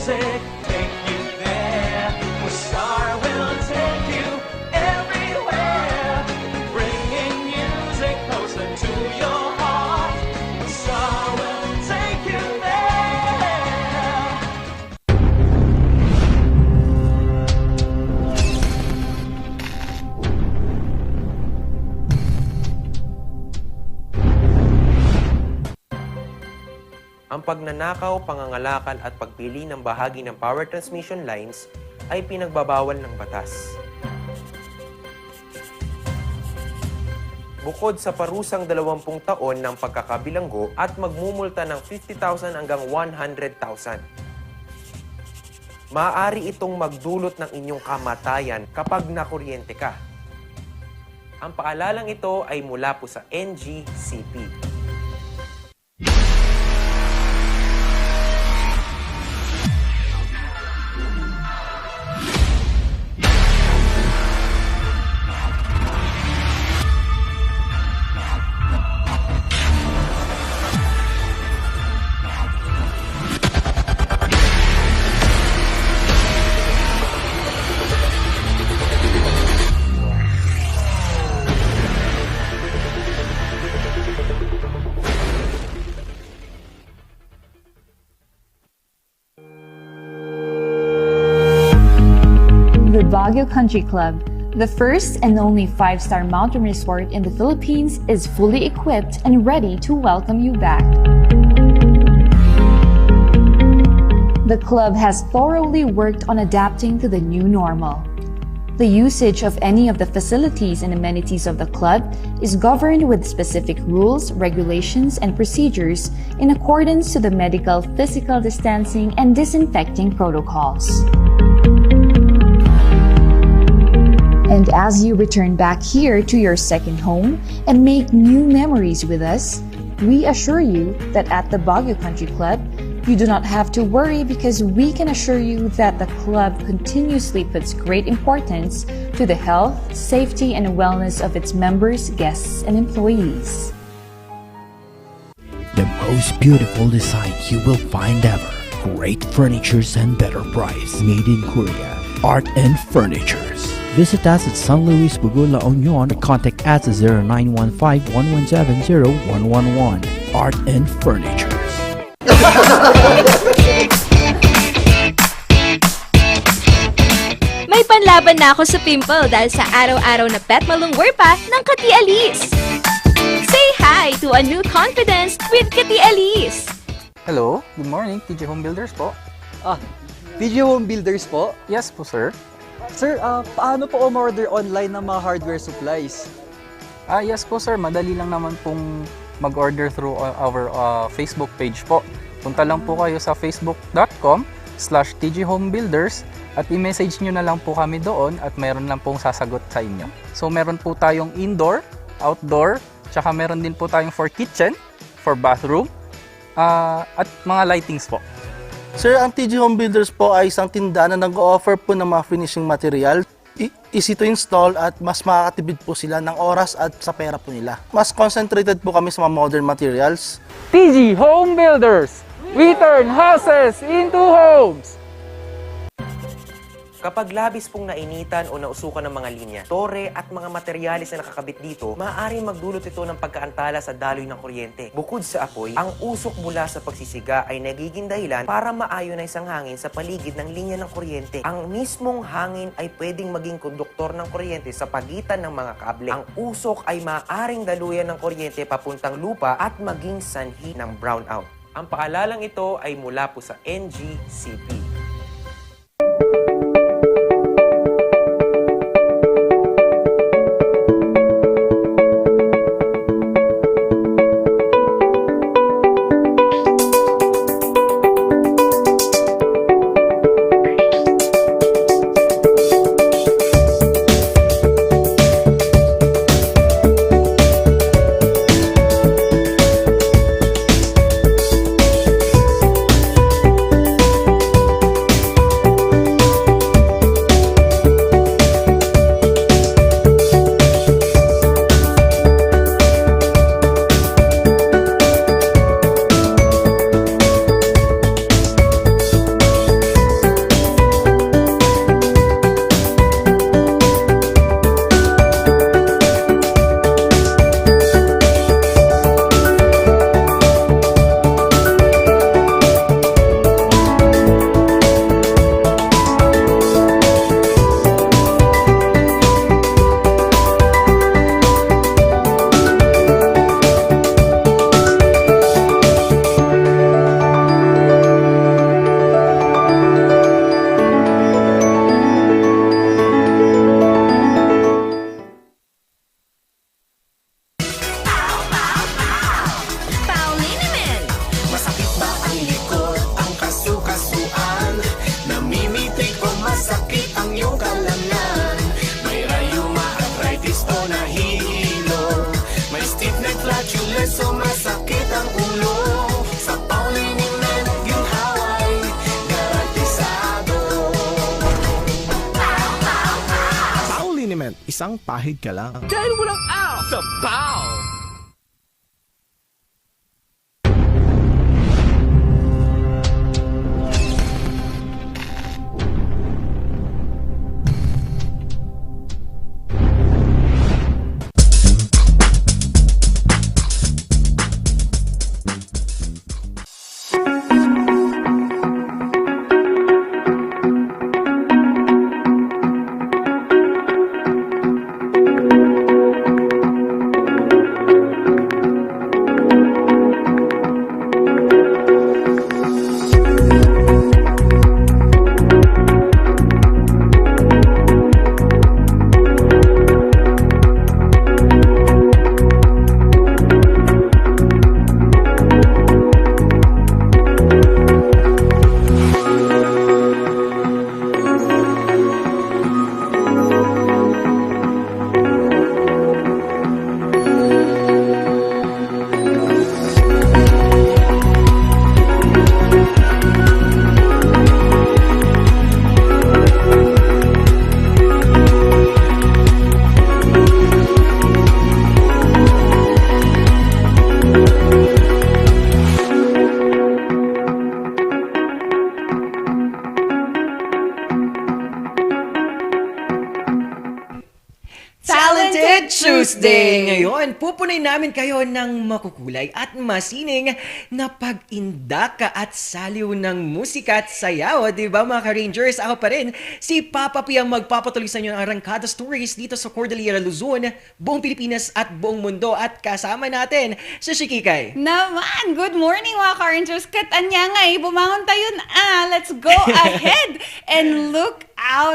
music take you there. Where Star will take you everywhere, bringing music closer to your heart. Where Star will take you there. Ang pagnanakaw, pangangalakal at pagpili ng bahagi ng power transmission lines ay pinagbabawal ng batas. Bukod sa parusang 20 taon ng pagkakabilanggo at magmumulta ng 50,000 hanggang 100,000. Maaari itong magdulot ng inyong kamatayan kapag nakuryente ka. Ang paalalang ito ay mula po sa NGCP. The Baguio Country Club, the first and only 5-star mountain resort in the Philippines, is fully equipped and ready to welcome you back. The club has thoroughly worked on adapting to the new normal. The usage of any of the facilities and amenities of the club is governed with specific rules, regulations, and procedures in accordance to the medical, physical distancing, and disinfecting protocols. And as you return back here to your second home and make new memories with us, we assure you that at the Baguio Country Club, you do not have to worry because we can assure you that the club continuously puts great importance to the health, safety, and wellness of its members, guests, and employees. The most beautiful design you will find ever. Great furnitures and better price. Made in Korea. Art and Furnitures. Visit us at San Luis Bugo, La Union or contact us at 0915-117-0111. Art and Furnitures. May panlaban na ako sa pimple dahil sa araw-araw na pet malungwer pa ng Kati Alice. Say hi to a new confidence with Kati Alice. Hello, good morning, TJ Home Builders po. TJ Home Builders po? Yes po, sir. Sir, paano po umorder online ng mga hardware supplies? Yes po, sir. Madali lang naman pong mag-order through our Facebook page po. Punta lang po kayo sa facebook.com/tjhomebuilders at i-message nyo na lang po kami doon at meron lang pong sasagot sa inyo. So, meron po tayong indoor, outdoor, tsaka meron din po tayong for kitchen, for bathroom, at mga lightings po. Sir, ang TJ Home Builders po ay isang tindahan na nag-o-offer po ng mga finishing material. Easy to install at mas makakatipid po sila ng oras at sa pera po nila. Mas concentrated po kami sa mga modern materials. TJ Home Builders! We turn houses into homes! Kapag labis pong nainitan o nausukan ng mga linya, tore at mga materyales na nakakabit dito, maaaring magdulot ito ng pagkaantala sa daloy ng kuryente. Bukod sa apoy, ang usok mula sa pagsisiga ay nagiging dahilan para ma-ionize ang hangin sa paligid ng linya ng kuryente. Ang mismong hangin ay pwedeng maging konduktor ng kuryente sa pagitan ng mga kable. Ang usok ay maaaring daluyan ng kuryente papuntang lupa at maging sanhi ng brownout. Ang paalalang ito ay mula po sa NGCP. isang pahid ka lang. Dahil walang aw sa pow! Talented Tuesday! Ngayon, pupunay namin kayo ng makukulay at masining na pag-indaka at saliw ng musika at sayaw. Diba mga ka-Rangers? Ako pa rin, si Papa P ang magpapatuloy sa inyo ng Arangkada Stories dito sa Cordillera, Luzon, buong Pilipinas at buong mundo. At kasama natin si Shikikay. Naman! Good morning mga ka-Rangers! Katanya nga bumangon tayo na. Let's go ahead and look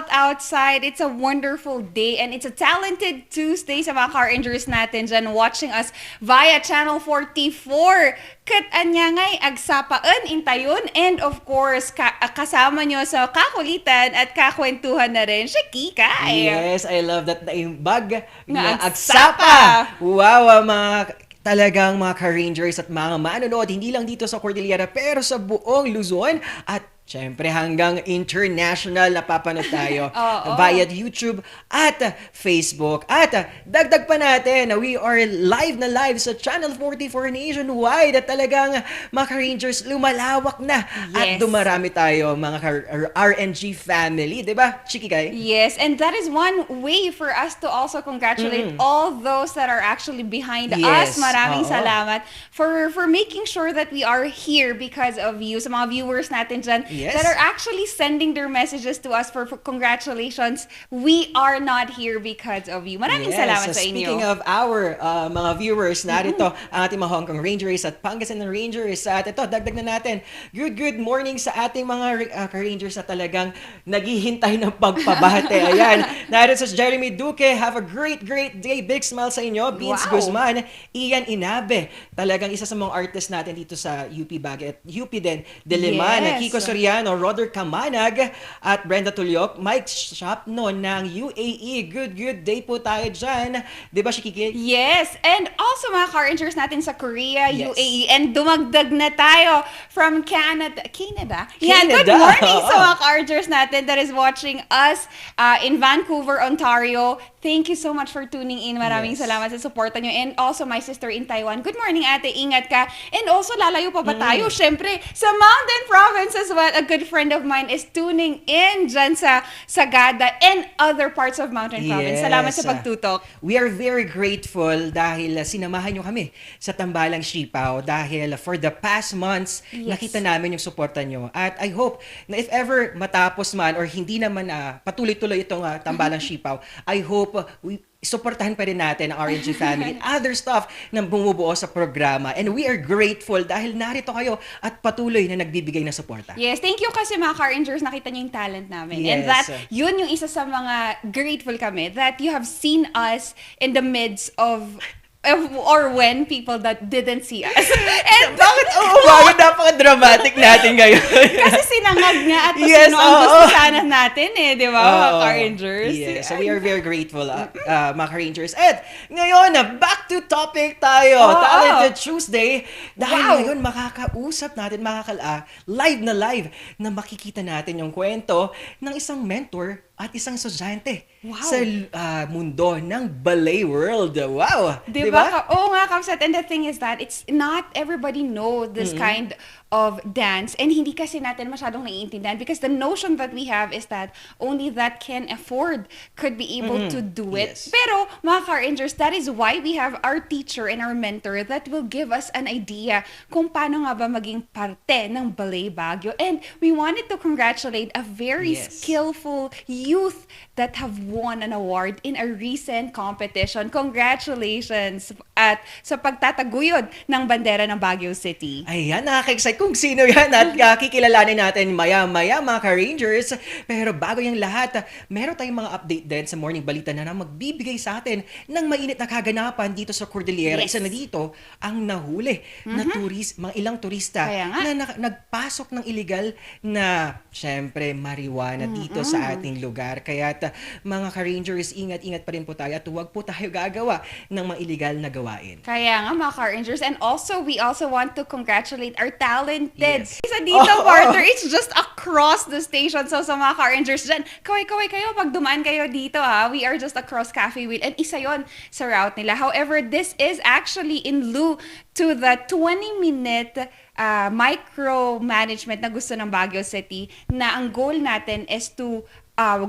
outside. It's a wonderful day and it's a talented Tuesday sa mga car-rangers natin dyan watching us via Channel 44. Katanya nga'y agsapaan, intayon, and of course, kasama nyo sa kakulitan at kakwentuhan na rin, siya Kikay. Yes, I love that naimbag na agsapa. Wow, mga talagang mga ka-Rangers at mga manonood, hindi lang dito sa Cordillera pero sa buong Luzon at syempre hanggang international napapanood tayo via YouTube at Facebook. At dagdag pa natin, we are live na live sa Channel 44 nationwide at talagang mga ka-Rangers lumalawak na at dumarami tayo mga RNG family. Diba, Chikikay? Yes, and that is one way for us to also congratulate all those that are actually behind us. Maraming salamat for making sure that we are here because of you. Sa mga viewers natin dyan, that are actually sending their messages to us for congratulations. We are not here because of you. Maraming salamat sa inyo. Speaking of our mga viewers, narito ang ating mga Hong Kong Rangers at Pangasinan Rangers. At ito, dagdag na natin. Good morning sa ating mga ka-Rangers na talagang naghihintay ng pagpabate. Ayan, narito sa Jeremy Duque. Have a great day. Big smile sa inyo. Beans Guzman, Ian Inabe. Talagang isa sa mga artists natin dito sa UP Baguio at UP din, Diliman, Kiko Soriano, Roder Kamanag, at Brenda Tulyok, Mike Shopno ng UAE. Good day po tayo dyan. Diba, Shikiki? Yes, and also mga car-rangers natin sa Korea, UAE, and dumagdag na tayo from Canada. Yeah, good morning sa mga car-rangers natin that is watching us in Vancouver, Ontario. Thank you so much for tuning in. Maraming salamat sa suporta nyo. And also my sister in Taiwan. Good morning, ate. Ingat ka. And also, lalayo pa ba tayo? Syempre, sa Mountain Province as well. A good friend of mine is tuning in dyan sa Sagada and other parts of Mountain Province. Salamat sa pagtutok. We are very grateful dahil sinamahan nyo kami sa Tambalang Sipaw dahil for the past months, nakita namin yung suporta nyo. At I hope na if ever matapos man or hindi naman patuloy-tuloy itong Tambalang Sipaw, I hope suportahan pa rin natin ang RNG family and other stuff na bumubuo sa programa. And we are grateful dahil narito kayo at patuloy na nagbibigay ng suporta. Yes, thank you kasi mga car-rangers, nakita niyo yung talent namin. And that, yun yung isa sa mga grateful kami, that you have seen us in the midst of or when people that didn't see us. And bakit bakit napaka-dramatic natin ngayon? Kasi sinangag nga at sino ang gusto sana natin di ba, mga car-rangers? Yes, so we are very grateful, mga car-rangers. And ngayon, back to topic tayo. Talented Tuesday. Dahil ngayon, makakausap natin, live na makikita natin yung kwento ng isang mentor at isang estudyante Wow. sa mundo ng ballet world. Wow! Diba? Oo nga, Kamsat. And the thing is that it's not everybody know this kind of dance. And hindi kasi natin masyadong naiintindihan because the notion that we have is that only that can afford could be able to do it. Yes. Pero, mga Car Rangers, that is why we have our teacher and our mentor that will give us an idea kung paano nga ba maging parte ng Ballet Baguio. And we wanted to congratulate a very Yes. skillful youth that have won an award in a recent competition. Congratulations at sa pagtataguyod ng bandera ng Baguio City. Ayan, nakaka-excite kung sino yan at kikilalanin natin maya-maya mga ka-Rangers. Pero bago yung lahat, meron tayong mga update din sa Morning Balita na magbibigay sa atin ng mainit na kaganapan dito sa Cordillera. Yes. Isa na dito, ang nahuli na mga ilang turista Kaya nga. na nagpasok ng illegal na, syempre, marijuana dito sa ating lugar. Kaya mga ka-Rangers, ingat-ingat pa rin po tayo at huwag po tayo gagawa ng mga illegal na gawain. Kaya nga, mga Car Rangers. And also, we also want to congratulate our talented Yes. isa dito, partner. It's just across the station. So, sa mga Car Rangers dyan, kaway-kaway kayo pag dumaan kayo dito, ha. We are just across Cafe Wheel. And isa yon sa route nila. However, this is actually in lieu to the 20-minute micromanagement na gusto ng Baguio City na ang goal natin is to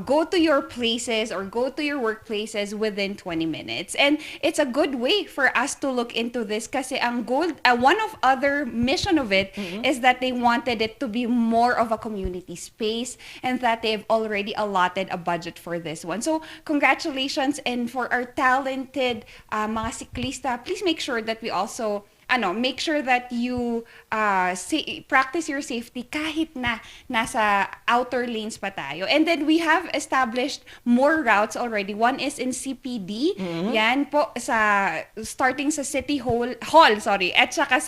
go to your places or go to your workplaces within 20 minutes. And it's a good way for us to look into this kasi ang goal, one of other mission of it is that they wanted it to be more of a community space and that they've already allotted a budget for this one. So congratulations, and for our talented mga siklista, please make sure that we also make sure that you practice your safety kahit na nasa outer lanes pa tayo. And then we have established more routes already. One is in CPD. Yan po starting sa City Hall, at saka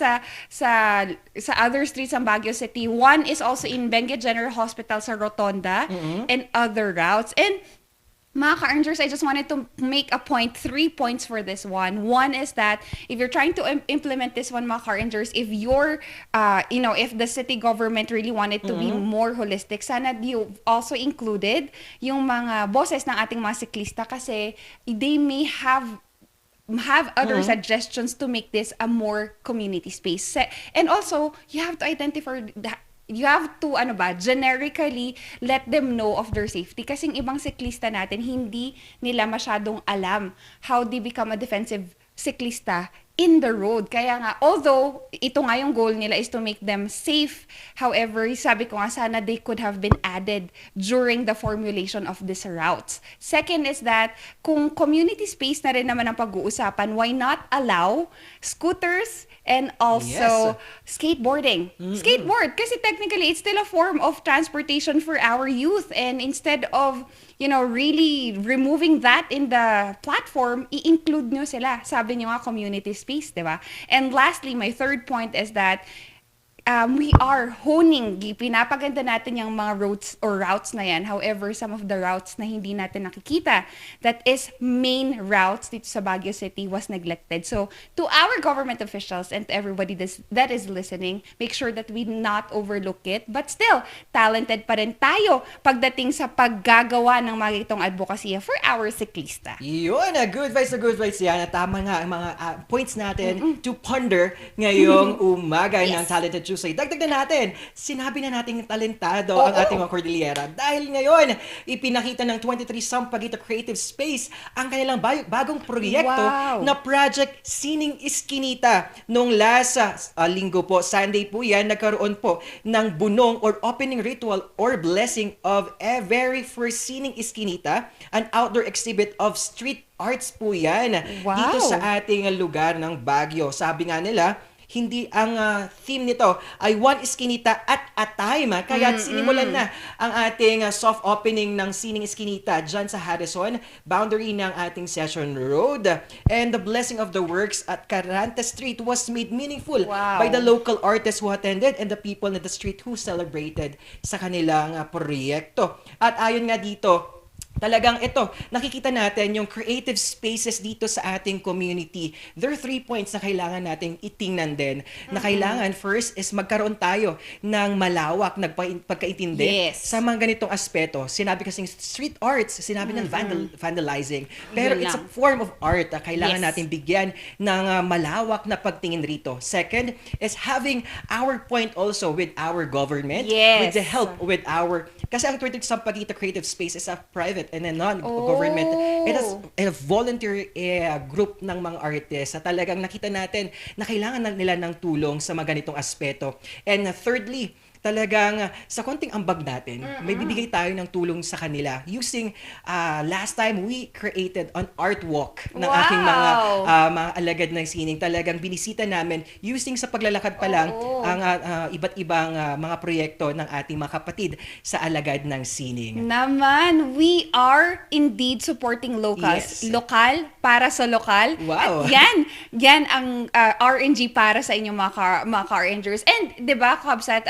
sa other streets ng Baguio City. One is also in Benguet General Hospital sa Rotonda and other routes. And mga Ka-Rangers, I just wanted to make a point, 3 points for this one. One is that if you're trying to implement this one, mga Ka-Rangers, if you're, if the city government really wanted to be more holistic, sana you also included yung mga boses ng ating mga siklista kasi they may have other suggestions to make this a more community space. And also, you have to identify you have to generically let them know of their safety kasi yung ibang siklista natin hindi nila masyadong alam how they become a defensive siklista in the road. Kaya nga, although ito nga yung goal nila is to make them safe, however, sabi ko nga sana they could have been added during the formulation of these routes. Second is that kung community space na rin naman ang pag-uusapan, why not allow scooters and also skateboarding. Skateboard, kasi technically it's still a form of transportation for our youth, and instead of really removing that in the platform, i-include nyo sila. Sabi nyo nga, community space, di ba? And lastly, my third point is that we are honing, pinapaganda natin yung mga routes na yan. However, some of the routes na hindi natin nakikita, that is main routes dito sa Baguio City, was neglected. So, to our government officials and to everybody that is listening, make sure that we not overlook it. But still, talented pa rin tayo pagdating sa paggagawa ng mga itong advocacy for our siklista. Yun, good vibes yan. Tama nga ang mga points natin to ponder ngayong umaga ng Talented Tuesday. Dagdag na natin, sinabi na natin talentado ang ating mga Cordillera. Dahil ngayon, ipinakita ng 23 Sampaguita Creative Space ang kanilang bagong proyekto na Project Sining Iskinita. Noong last linggo po, Sunday po yan, nagkaroon po ng bunong or opening ritual or blessing of a very first Sining Iskinita, an outdoor exhibit of street arts po yan. Dito sa ating lugar ng Baguio. Sabi nga nila, hindi ang theme nito ay one iskinita at a time. Kaya sinimulan na ang ating soft opening ng Sining Iskinita dyan sa Harrison, boundary ng ating Session Road. And the blessing of the works at Caranta Street was made meaningful by the local artists who attended and the people in the street who celebrated sa kanilang proyekto. At ayon nga dito, Talagang ito, nakikita natin yung creative spaces dito sa ating community. There are 3 points na kailangan nating itingnan din. Na kailangan first is magkaroon tayo ng malawak na pagkaintindi sa mga ganitong aspeto. Sinabi kasing street arts, sinabi ng vandalizing. Pero Yun it's a lang. form of art. Kailangan Yes. natin bigyan ng malawak na pagtingin rito. Second is having our point also with our government, with the Yes. help with our, kasi ang Twitter Sampaguita Creative Space is a private and a non-government. It is a volunteer group ng mga artists na talagang nakita natin na kailangan nila ng tulong sa mga ganitong aspeto. And thirdly, talagang sa konting ambag natin, may bibigay tayo ng tulong sa kanila using last time we created an art walk ng aking mga alagad ng sining. Talagang binisita namin using sa paglalakad pa lang ang iba't ibang mga proyekto ng ating mga kapatid sa alagad ng sining. Naman, we are indeed supporting locals. Yes. Lokal para sa lokal. Wow. At yan ang RNG para sa inyong mga car rangers. And 'di ba, Kabsat,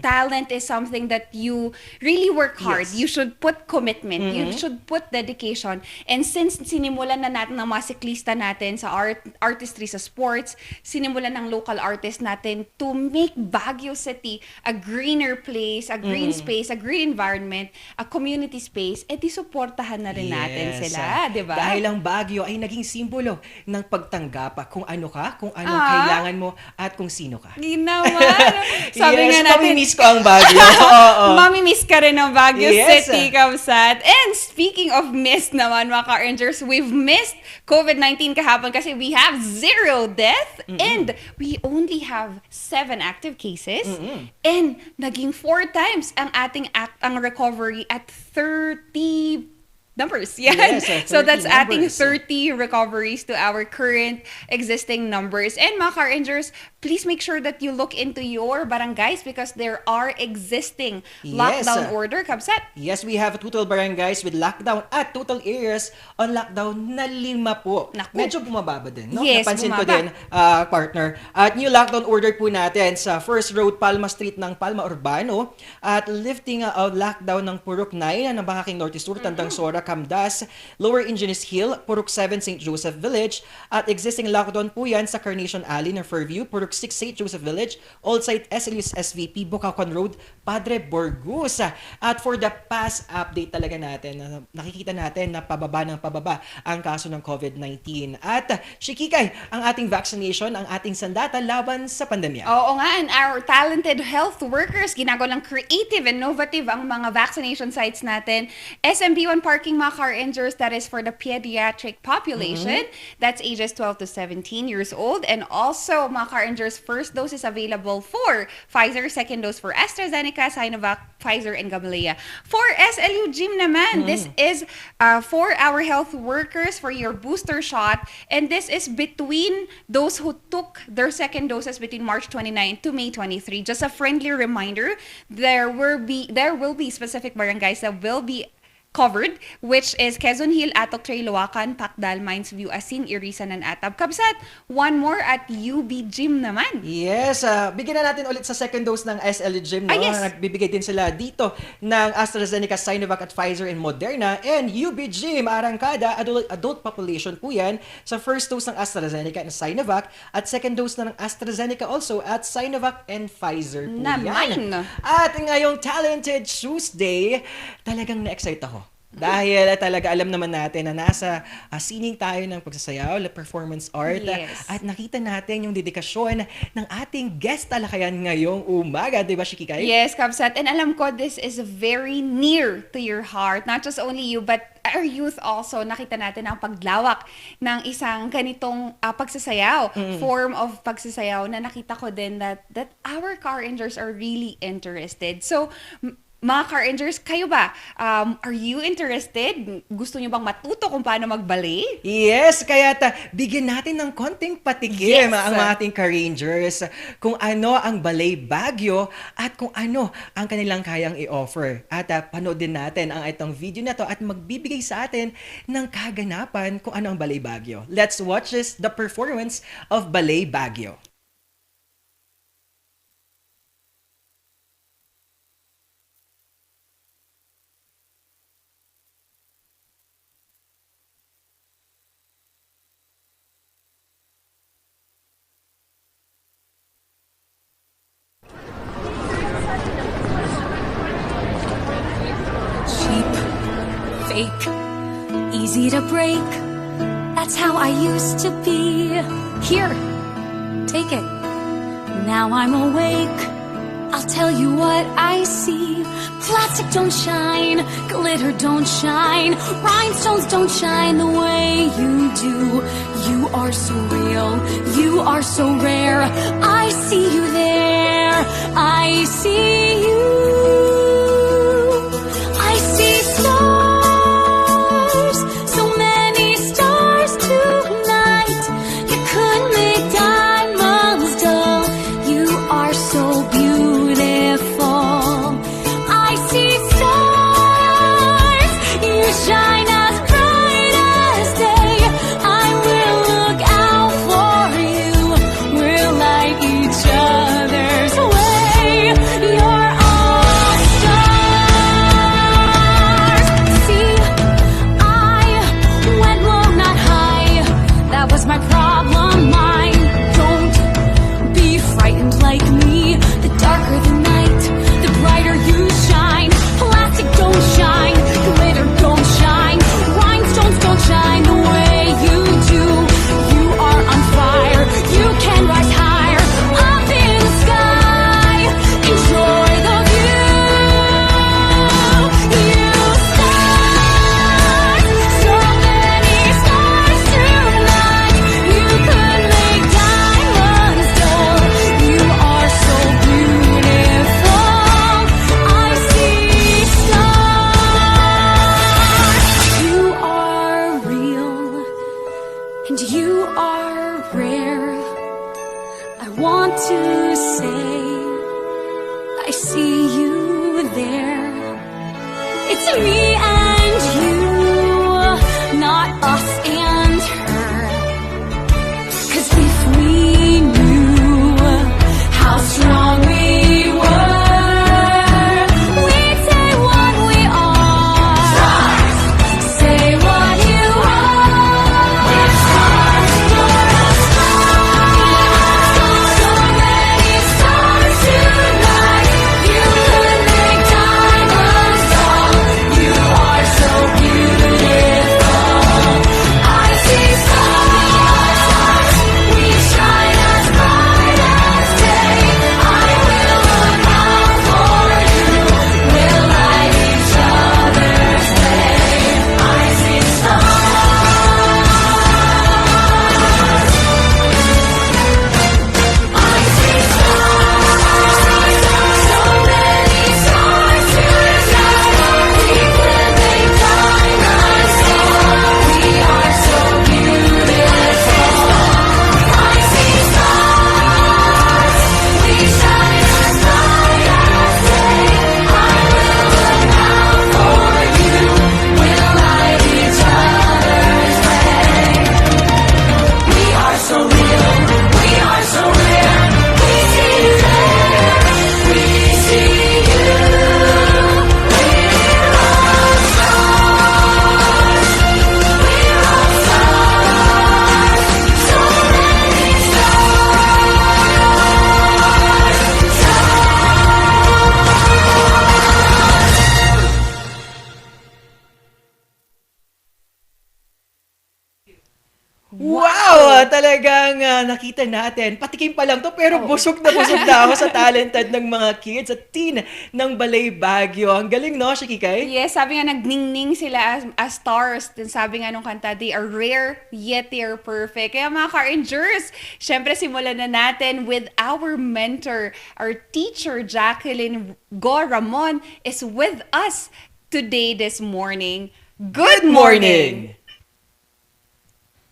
talent is something that you really work hard. Yes. You should put commitment. You should put dedication. And since sinimulan na natin ng mga siklista natin sa artistry sa sports, sinimulan ng local artist natin to make Baguio City a greener place, a green space, a green environment, a community space, di suportahan na rin natin sila, di ba? Dahil ang Baguio ay naging simbolo ng pagtanggap kung ano ka, kung anong kailangan mo, at kung sino ka. Naman. Sabi nga natin, mamimiss ko ang Baguio. Oo. Mamimiss ka rin ng Baguio Yes. City, Kabsat. And speaking of missed naman, mga ka-Rangers, we've missed COVID-19 kahapon kasi we have 0 death and we only have 7 active cases. And naging 4 times ang ating ang recovery at 30 numbers. Yan. Yes, So 30 that's adding numbers. 30 recoveries to our current existing numbers. And mga ka-Rangers, please make sure that you look into your barangays because there are existing lockdown order, Kabsat. Yes, we have total barangays with lockdown at total areas on lockdown na 5 po. Naku. Medyo bumababa din, no? Yes, Napansin ko bumaba. din, partner. At new lockdown order po natin sa First Road, Palma Street ng Palma Urbano at lifting of lockdown ng Purok 9 ng Bangaking Norte Sur, Tandang Sora, Camdas, Lower Ingenis Hill, Purok 7, St. Joseph Village, at existing lockdown po yan sa Carnation Alley ng Fairview, Purok 6, St. Joseph Village, Old Site SLU's SVP, Bukakan Road, Padre Borgus. At for the past update talaga natin, nakikita natin na pababa ng pababa ang kaso ng COVID-19. At Shikikay, ang ating vaccination, ang ating sandata laban sa pandemya. Oo nga, and our talented health workers, ginagawa lang creative, innovative ang mga vaccination sites natin. SMB1 parking mga car rangers, that is for the pediatric population. That's ages 12 to 17 years old. And also, mga car rangers, first dose is available for Pfizer, second dose for AstraZeneca, Sinovac, Pfizer, and Gamaleya. For SLU Gym naman, this is for our health workers for your booster shot. And this is between those who took their second doses between March 29 to May 23. Just a friendly reminder, there will be specific barangays that will be covered, which is Quezon Hill, Atok Tray, Luacan, Pacdal, Mines View, Asin, Irisan, and Atab. Kabsat, one more at UB Gym naman. Yes, bigyan na natin ulit sa second dose ng SL Gym. No? Yes. Nagbibigay din sila dito ng AstraZeneca, Sinovac at Pfizer and Moderna. And UB Gym, arangkada, adult population po yan. Sa first dose ng AstraZeneca and Sinovac at second dose na ng AstraZeneca also at Sinovac and Pfizer po Naman. yan. At ngayong Talented Tuesday, talagang na-excite ako. Dahil talaga alam naman natin na nasa sining tayo ng pagsasayaw, performance art. Yes. At nakita natin yung dedikasyon ng ating guest talakayan ngayong umaga. Di ba, Shikikay? Yes, Kabsat. And alam ko, this is very near to your heart. Not just only you, but our youth also. Nakita natin ang paglawak ng isang ganitong pagsasayaw, form of pagsasayaw na nakita ko din that our car rangers are really interested. So, mga car rangers, kayo ba? Are you interested? Gusto nyo bang matuto kung paano mag-ballet? Yes, kaya bigyan natin ng konting patikim Yes. ang ating ka-rangers kung ano ang Ballet Baguio at kung ano ang kanilang kayang i-offer. At panoodin natin ang itong video na to at magbibigay sa atin ng kaganapan kung ano ang Ballet Baguio. Let's watch the performance of Ballet Baguio. fake, easy to break. That's how I used to be. Here, take it. Now I'm awake. I'll tell you what I see. Plastic don't shine, glitter don't shine, rhinestones don't shine the way you do. You are so real, you are so rare. I see you there, I see you. I see stars, so many stars tonight. You could make diamonds dull. You are so beautiful. I see stars, you shine as bright as day. I will look out for you. We'll light each other's way. You're all stars. See, I went low, not high. That was my problem. Don't be frightened like me. The darker the night, the brighter you shine. Plastic don't shine, glitter don't shine, rhinestones don't shine the way you do. You are on fire, you can rise higher, up in the sky. Enjoy the view. You stars, so many stars tonight. You could make diamonds dull. You are so beautiful. I see stars. You are real, and you are rare. I want to say, I see you there. It's me and you, not us and her. 'Cause if we knew how strong we were, we'd say what we are. Say what you are. We're stars. You're a star. So many stars tonight. You could make diamonds dull. You are so beautiful. I see stars. We shine as bright as day. I will look out for you. We'll light each other's way. I see stars. I see stars. So many stars tonight. We could make diamonds dull. We are so beautiful. I see stars. We shine as bright as day. I will look out for you. We'll light each other's way. We are so real. We are so rare. We see you there. We see you. We're all stars. We're all stars. So many Wow! Talagang nakita natin. Patikim pa lang to pero busog na ako sa talented ng mga kids at teen ng Balay Baguio. Ang galing, no, Shikikay? Yes, sabi nga nagningning sila as stars. Then sabi nga nung kanta, they are rare yet they are perfect. Kaya mga Car-Rangers, syempre simulan na natin with our mentor, our teacher, Jacqueline Go Ramon is with us today this morning. Good morning!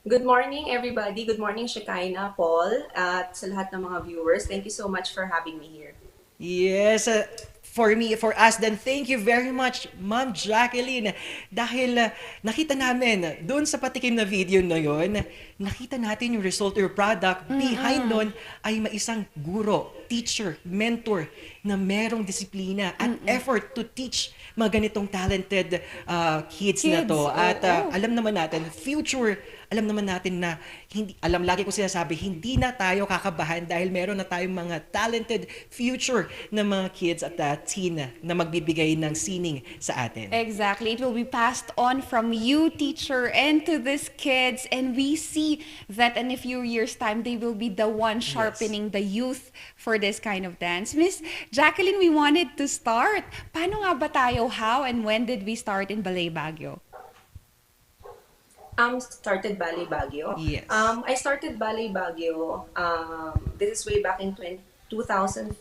Good morning, everybody. Good morning, Shekinah, Paul, at sa lahat ng mga viewers. Thank you so much for having me here. Yes, for us, then thank you very much, Ma'am Jacqueline. Dahil nakita namin, doon sa patikim na video na yon, nakita natin yung result or product. Behind nun ay may isang guro, teacher, mentor na merong disiplina at effort to teach mga ganitong talented kids na to. At alam naman natin, future alam naman natin na lagi ko sinasabi, hindi na tayo kakabahan dahil meron na tayong mga talented future na mga kids at teen na magbibigay ng sining sa atin. Exactly. It will be passed on from you, teacher, and to these kids. And we see that in a few years' time, they will be the one sharpening the youth for this kind of dance. Miss Jacqueline, we wanted to start. Paano nga ba tayo? How and when did we start in Ballet Baguio? Started Ballet Baguio. Yes. I started Ballet Baguio. This is way back in 2003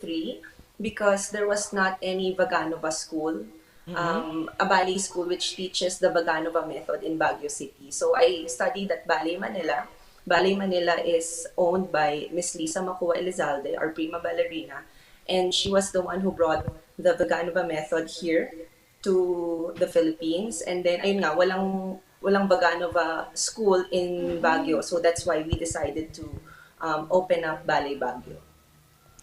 because there was not any Vaganova school, a ballet school which teaches the Vaganova method in Baguio City. So I studied at Ballet Manila. Ballet Manila is owned by Miss Lisa Macua Elizalde, our prima ballerina, and she was the one who brought the Vaganova method here to the Philippines. And then ayun nga, walang Vaganova school in Baguio. So that's why we decided to open up Ballet Baguio.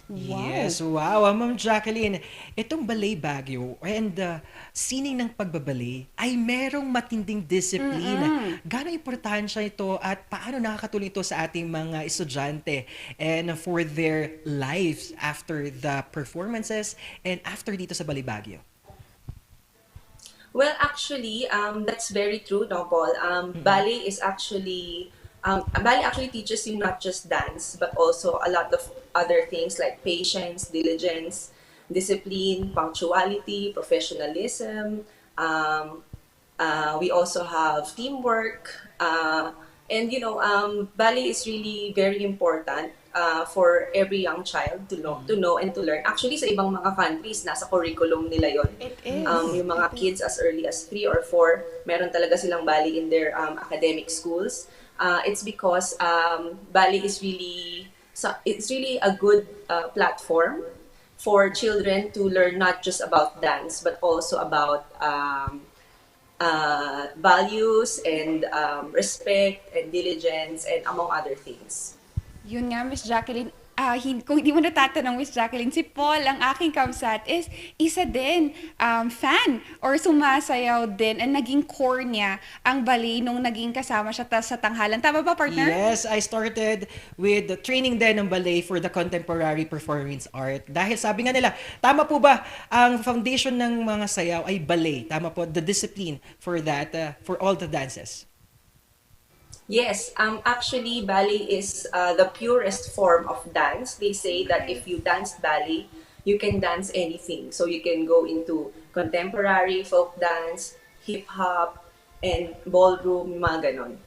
Yes, wow. Ma'am Jacqueline, itong Ballet Baguio and sining ng pagbabalay ay merong matinding disiplina. Gaano importansya ito at paano nakakatulong ito sa ating mga estudyante and for their lives after the performances and after dito sa Ballet Baguio? Well, actually, that's very true, no, Paul. Ballet is actually ballet actually teaches you not just dance, but also a lot of other things like patience, diligence, discipline, punctuality, professionalism. We also have teamwork, and ballet is really very important for every young child to know and to learn. Actually, sa ibang mga countries, nasa curriculum nila yon. It is. Yung mga kids as early as 3 or 4, meron talaga silang ballet in their academic schools. It's because ballet is it's really a good platform for children to learn not just about dance, but also about values and respect and diligence and among other things. Yun nga, Miss Jacqueline. Kung hindi mo natatanong, Miss Jacqueline, si Paul, ang aking kamsat, is isa din fan or sumasayaw din and naging core niya ang ballet nung naging kasama siya sa tanghalan. Tama ba, partner? Yes, I started with the training din ng ballet for the contemporary performance art. Dahil sabi nga nila, tama po ba, ang foundation ng mga sayaw ay ballet. Tama po, the discipline for that, for all the dances. Yes, actually, ballet is the purest form of dance. They say that if you dance ballet, you can dance anything. So you can go into contemporary, folk dance, hip-hop, and ballroom, mga ganon.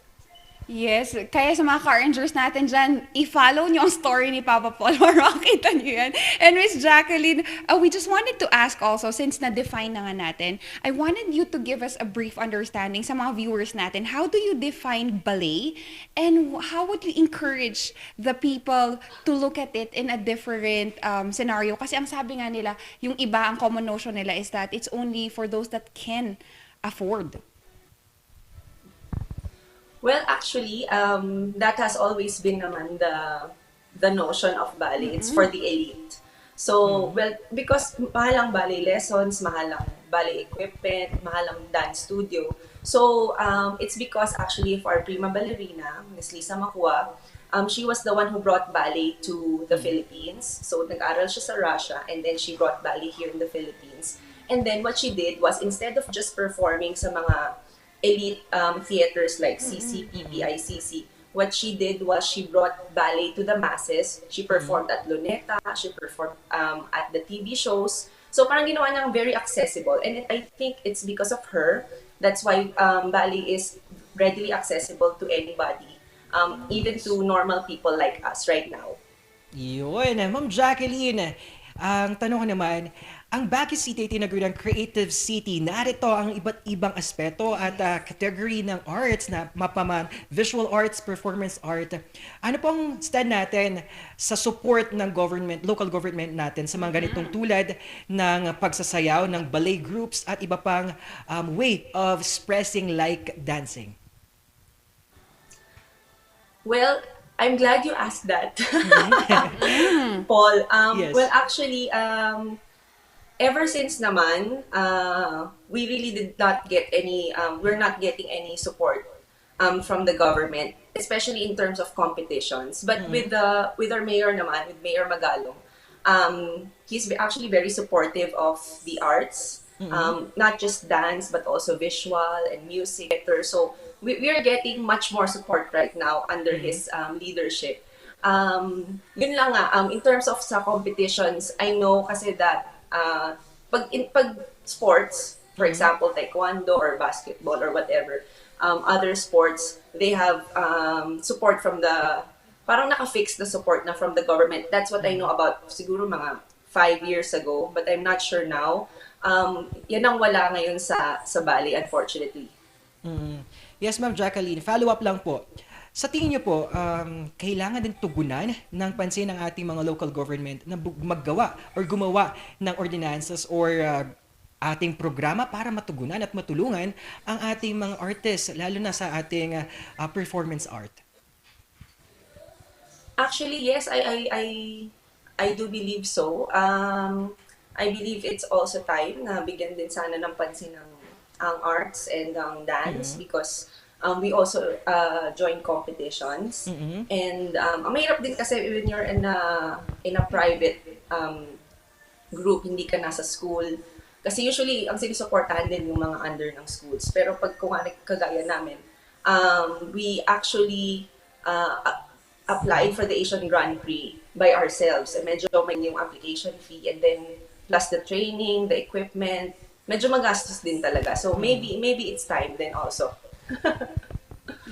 Yes, kaya sa mga car-rangers natin dyan, i-follow nyo ang story ni Papa Paul or makita nyo yan. And Miss Jacqueline, we just wanted to ask also, since na-define na nga natin, I wanted you to give us a brief understanding sa mga viewers natin. How do you define ballet? And how would you encourage the people to look at it in a different scenario? Kasi ang sabi nga nila, yung iba, ang common notion nila is that it's only for those that can afford. Well, actually, that has always been naman the notion of ballet. It's for the elite. So, well, because mahal ang ballet lessons, mahal ang ballet equipment, mahal ang dance studio. So, it's because actually of our prima ballerina, Miss Lisa Macua, she was the one who brought ballet to the Philippines. So, nag-aral siya sa Russia and then she brought ballet here in the Philippines. And then what she did was, instead of just performing sa mga elite theaters like CCP, PICC, what she did was she brought ballet to the masses. She performed at Luneta, she performed at the TV shows. So parang ginawa niyang very accessible. And I think it's because of her, that's why ballet is readily accessible to anybody, even to normal people like us right now. Yun, Ma'am Jacqueline, ang tanong ko naman, ang Baguio City ay tinaguriang Creative City. Narito ang iba't ibang aspeto at category ng arts na mapaman, visual arts, performance art. Ano pong stand natin sa support ng government, local government natin sa mga ganitong tulad ng pagsasayaw ng ballet groups at iba pang way of expressing like dancing? Well, I'm glad you asked that, Paul. Yes. Well, actually, ever since naman, we really did not get any, we're not getting any support from the government, especially in terms of competitions. But with our mayor naman, with Mayor Magalong, he's actually very supportive of the arts, not just dance, but also visual and music. So we are getting much more support right now under his leadership. Yun lang nga, in terms of sa competitions, I know kasi that pag sports, for example, taekwondo or basketball or whatever, other sports, they have support from the, parang naka-fix the support na from the government. That's what I know about siguro mga 5 years ago, but I'm not sure now. Yan ang wala ngayon sa Bali, unfortunately. Yes, Ma'am Jacqueline. Follow-up lang po. Sa tingin niyo po, kailangan din tugunan ng pansin ng ating mga local government na maggawa or gumawa ng ordinances or ating programa para matugunan at matulungan ang ating mga artists, lalo na sa ating performance art? Actually, yes, I do believe so. I believe it's also time na bigyan din sana ng pansin ang arts and ang dance because we also join competitions. And ang mahirap din kasi when you're in a private group, hindi ka nasa school. Kasi usually, ang sinusuportahan din yung mga under ng schools. Pero pag kagaya namin, we actually applied for the Asian Grand Prix by ourselves. And medyo may yung application fee and then plus the training, the equipment, medyo magastos din talaga. So maybe it's time then also.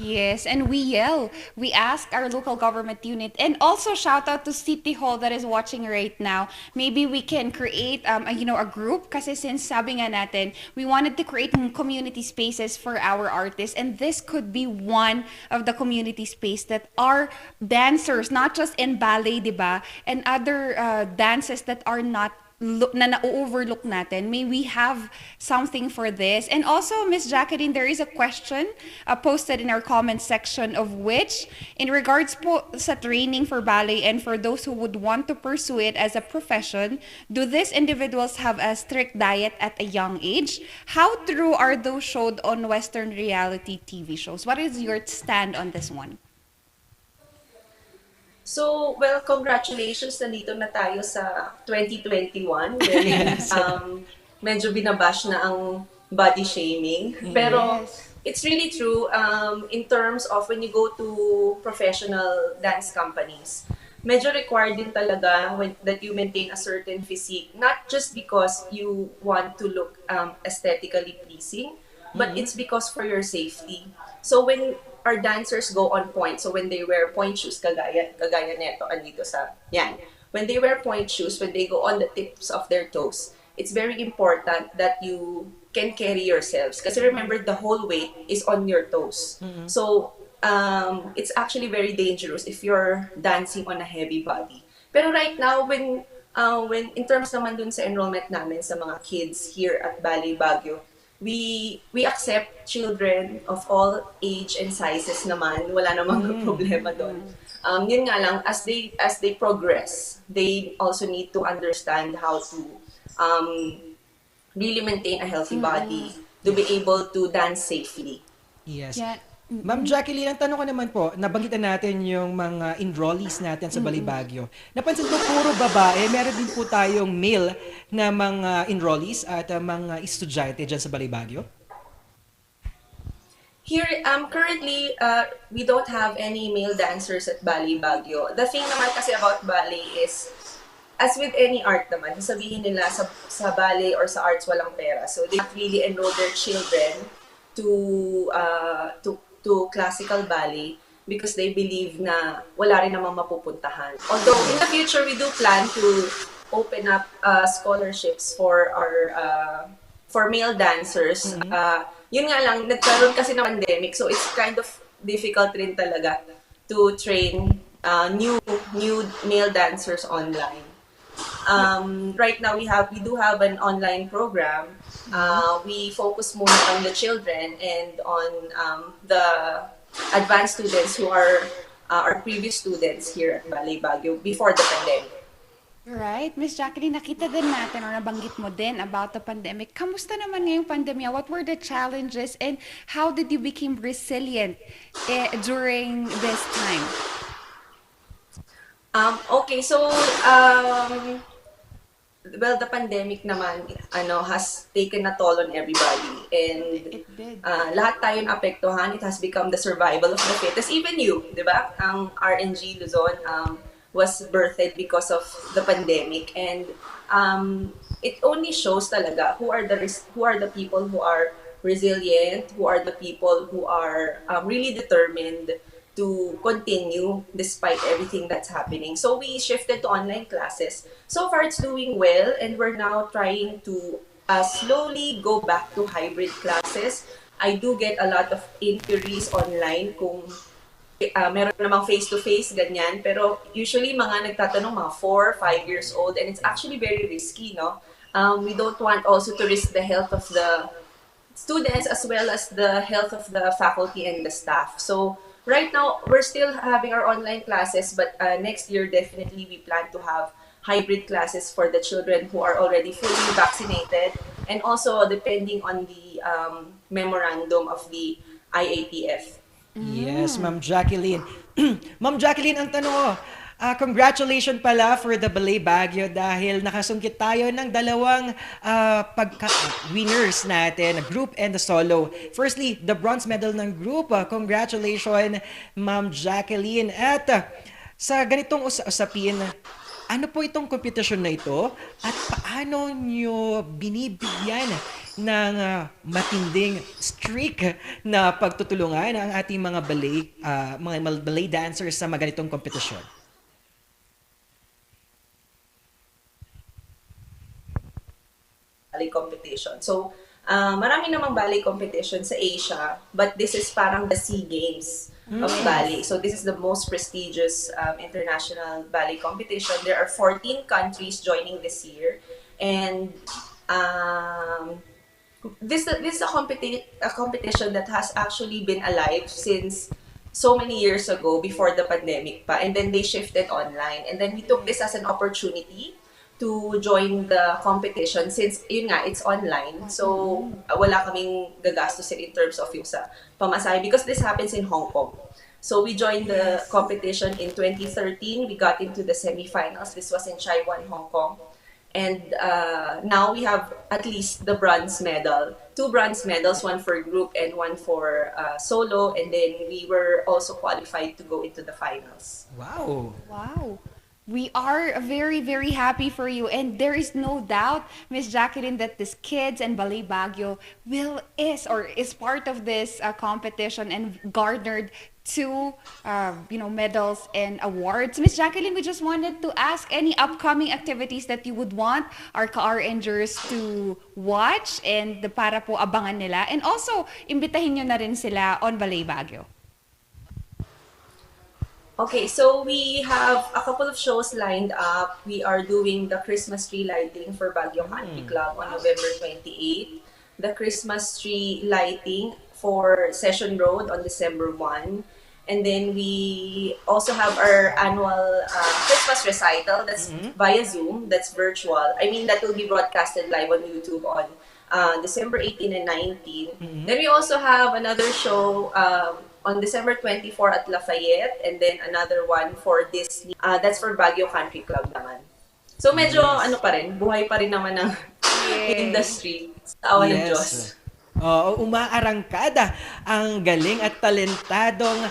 Yes, and we ask our local government unit, and also shout out to City Hall that is watching right now. Maybe we can create a group kasi since sabi nga natin, we wanted to create community spaces for our artists, and this could be one of the community space that our dancers, not just in ballet, diba, and other dances that are not na na-overlook natin. May we have something for this? And also, Miss Jacqueline, there is a question posted in our comment section of which, in regards po sa training for ballet and for those who would want to pursue it as a profession, do these individuals have a strict diet at a young age? How true are those showed on Western reality TV shows? What is your stand on this one? So, well, congratulations, nandito na tayo sa 2021 wherein medyo binabash na ang body shaming. Pero it's really true in terms of when you go to professional dance companies. Medyo required din talaga that you maintain a certain physique, not just because you want to look aesthetically pleasing, but it's because for your safety. So when our dancers go on point. So when they wear point shoes, kagaya neto, andito sa, yan. When they wear point shoes, when they go on the tips of their toes, it's very important that you can carry yourselves. Kasi remember, the whole weight is on your toes. So it's actually very dangerous if you're dancing on a heavy body. Pero right now, when in terms naman dun sa enrollment namin sa mga kids here at Ballet Baguio, we accept children of all age and sizes naman. Wala namang problema doon. Yun nga lang, as they progress, they also need to understand how to really maintain a healthy body to be able to dance safely. Yes. Yeah. Ma'am Jacqueline, ang tanong ko naman po, nabanggitan natin yung mga enrollees natin sa Ballet Baguio. Napansin ko puro babae, meron din po tayong male na mga enrollees at mga estudyante dyan sa Ballet Baguio? Here, currently, we don't have any male dancers at Ballet Baguio. The thing naman kasi about ballet is, as with any art naman, sasabihin nila sa ballet or sa arts walang pera. So they really enroll their children to classical ballet because they believe na wala rin namang mapupuntahan. Although in the future, we do plan to open up scholarships for our for male dancers. Yun nga lang, nagkaroon kasi ng pandemic, so it's kind of difficult rin talaga to train new male dancers online. Right now, we do have an online program. We focus more on the children and on the advanced students who are our previous students here at Ballet Baguio before the pandemic. Right. Miss Jacqueline, nakita din natin or nabanggit mo din about the pandemic. Kamusta naman ngayong pandemya? What were the challenges and how did you become resilient during this time? Okay, so well, the pandemic naman has taken a toll on everybody, and It did. lahat tayo naapektuhan. It has become the survival of the fittest. Even you, di ba? Ang RNG Luzon was birthed because of the pandemic, and it only shows talaga who are the people who are resilient, who are the people who are really determined to continue despite everything that's happening. So we shifted to online classes. So far, it's doing well, and we're now trying to slowly go back to hybrid classes. I do get a lot of inquiries online kung meron namang face-to-face, ganyan. Pero usually, mga nagtatanong, mga 4, 5 years old, and it's actually very risky, no? We don't want also to risk the health of the students as well as the health of the faculty and the staff. So right now, we're still having our online classes, but next year, definitely, we plan to have hybrid classes for the children who are already fully vaccinated, and also depending on the memorandum of the IATF. Yes, Ma'am Jacqueline. Ma'am Jacqueline, ang tanong congratulations pala for the Ballet Baguio dahil nakasungkit tayo ng dalawang winners natin, group and the solo. Firstly, the bronze medal ng group. Congratulations, Ma'am Jacqueline. At sa ganitong usapin, ano po itong competition na ito at paano nyo binibigyan ng matinding streak na pagtutulungan ang ating mga ballet dancers sa mga ganitong kompetisyon? Ballet competition. So, marami namang ballet competition sa Asia, but this is parang the SEA Games of ballet. So, this is the most prestigious international ballet competition. There are 14 countries joining this year, and this is a competition that has actually been alive since so many years ago, before the pandemic pa, and then they shifted online, and then we took this as an opportunity to join the competition since yun nga, it's online. So wala kaming gagastusin in terms of yung sa pamasahe because this happens in Hong Kong. So we joined the competition in 2013. We got into the semifinals. This was in Taiwan, Hong Kong. And now we have at least the bronze medal. 2 bronze medals, one for group and one for solo. And then we were also qualified to go into the finals. Wow. Wow. We are very, very happy for you. And there is no doubt, Miss Jacqueline, that these kids and Ballet Baguio is part of this competition and garnered 2 medals and awards. Miss Jacqueline, we just wanted to ask any upcoming activities that you would want our ka-RNgers to watch and para po abangan nila. And also, imbitahin nyo na rin sila on Ballet Baguio. Okay, so we have a couple of shows lined up. We are doing the Christmas tree lighting for Baguio Country Club on November 28th. The Christmas tree lighting for Session Road on December 1. And then we also have our annual Christmas recital that's via Zoom, that's virtual. I mean, that will be broadcasted live on YouTube on December 18 and 19. Then we also have another show on December 24 at Lafayette, and then another one for Disney. That's for Baguio Country Club naman. So medyo pa rin, buhay pa rin naman ng industry sa awa ng Diyos. Umaarangkada ang galing at talentadong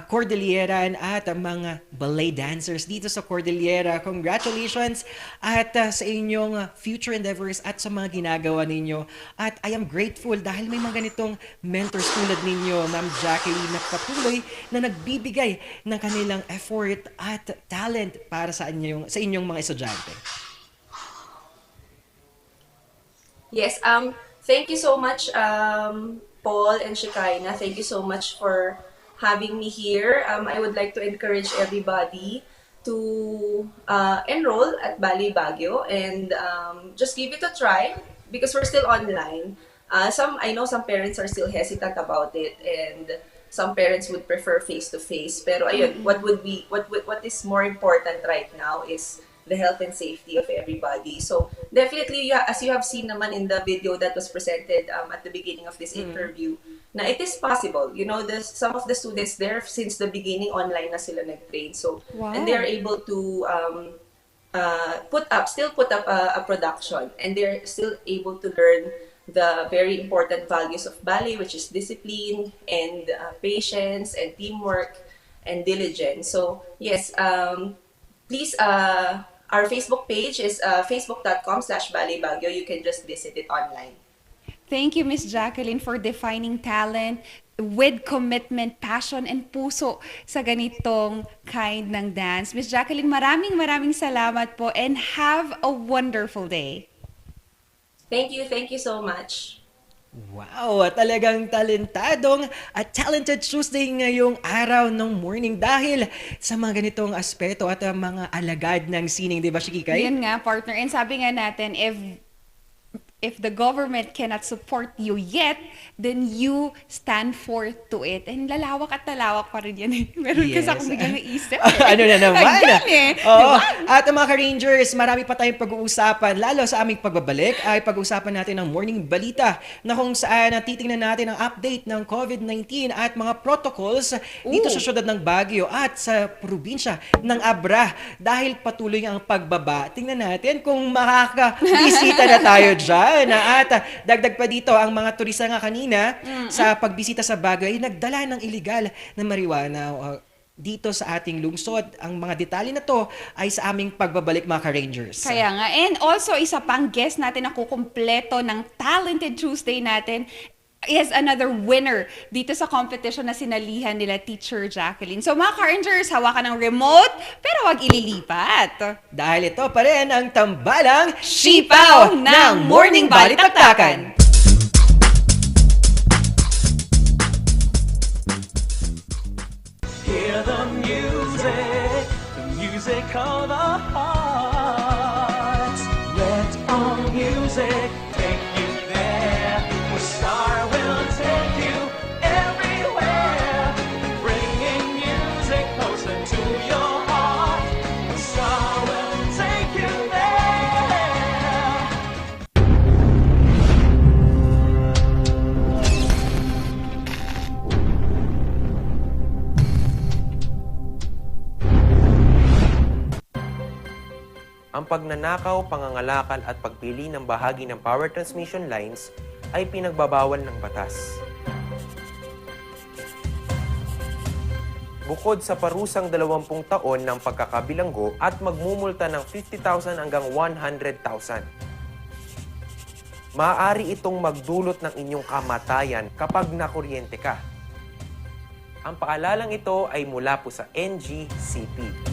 Cordilleran at mga ballet dancers dito sa Cordillera. Congratulations at sa inyong future endeavors at sa mga ginagawa ninyo. At I am grateful dahil may mga ganitong mentors tulad ninyo, Ma'am Jacqueline, na patuloy na nagbibigay ng kanilang effort at talent para sa inyong mga estudyante. Yes, thank you so much, Paul and Shekinah. Thank you so much for having me here. I would like to encourage everybody to enroll at Ballet Baguio and just give it a try because we're still online. I know some parents are still hesitant about it, and some parents would prefer face-to-face. Pero ayun, what is more important right now is the health and safety of everybody. So definitely, as you have seen naman in the video that was presented at the beginning of this interview, na it is possible. You know, some of the students there since the beginning online na sila nag-train. So and they are able to put up a production, and they're still able to learn the very important values of ballet, which is discipline and patience and teamwork and diligence. So yes, please, our Facebook page is facebook.com/balletbaguio. You can just visit it online. Thank you, Miss Jacqueline, for defining talent with commitment, passion, and puso sa ganitong kind ng dance. Miss Jacqueline, maraming salamat po, and have a wonderful day. Thank you so much. Wow, talagang talentadong at talented Tuesday ngayong araw ng morning dahil sa mga ganitong aspeto at mga alagad ng sining, di ba, Shikikay? Yan nga, partner. And sabi nga natin, if the government cannot support you yet, then you stand forth to it. And lalawak at lalawak pa rin yan. Meron kasi akong biglang naisip. Ano na naman? Again, Oo. At mga ka-Rangers, marami pa tayong pag-uusapan. Lalo sa aming pagbabalik ay pag-uusapan natin ang morning balita na kung saan titingnan natin ang update ng COVID-19 at mga protocols dito sa syudad ng Baguio at sa probinsya ng Abra. Dahil patuloy ang pagbaba, tingnan natin kung makakabisita na tayo dyan. At dagdag pa dito, ang mga turista nga kanina sa pagbisita sa Baguio ay nagdala ng illegal na marijuana dito sa ating lungsod. Ang mga detalye na to ay sa aming pagbabalik, mga ka-Rangers. Kaya nga. And also, isa pang guest natin na kukumpleto ng Talented Tuesday natin is another winner dito sa competition na sinalihan nila Teacher Jacqueline. So mga ka-Rangers, hawakan ng remote pero wag ililipat. Dahil ito pa rin ang tambalang Sipaw ng Morning Balitaktakan. Hear the music of the heart. Let our music take you there. Where Star will take you everywhere. Bringing music closer to your heart. Where Star will take you there. Ang pagnanakaw, pangangalakal at pagpili ng bahagi ng power transmission lines ay pinagbabawal ng batas. Bukod sa parusang 20 taon ng pagkakabilanggo at magmumulta ng 50,000 hanggang 100,000. Maaari itong magdulot ng inyong kamatayan kapag nakuryente ka. Ang paalalang ito ay mula po sa NGCP.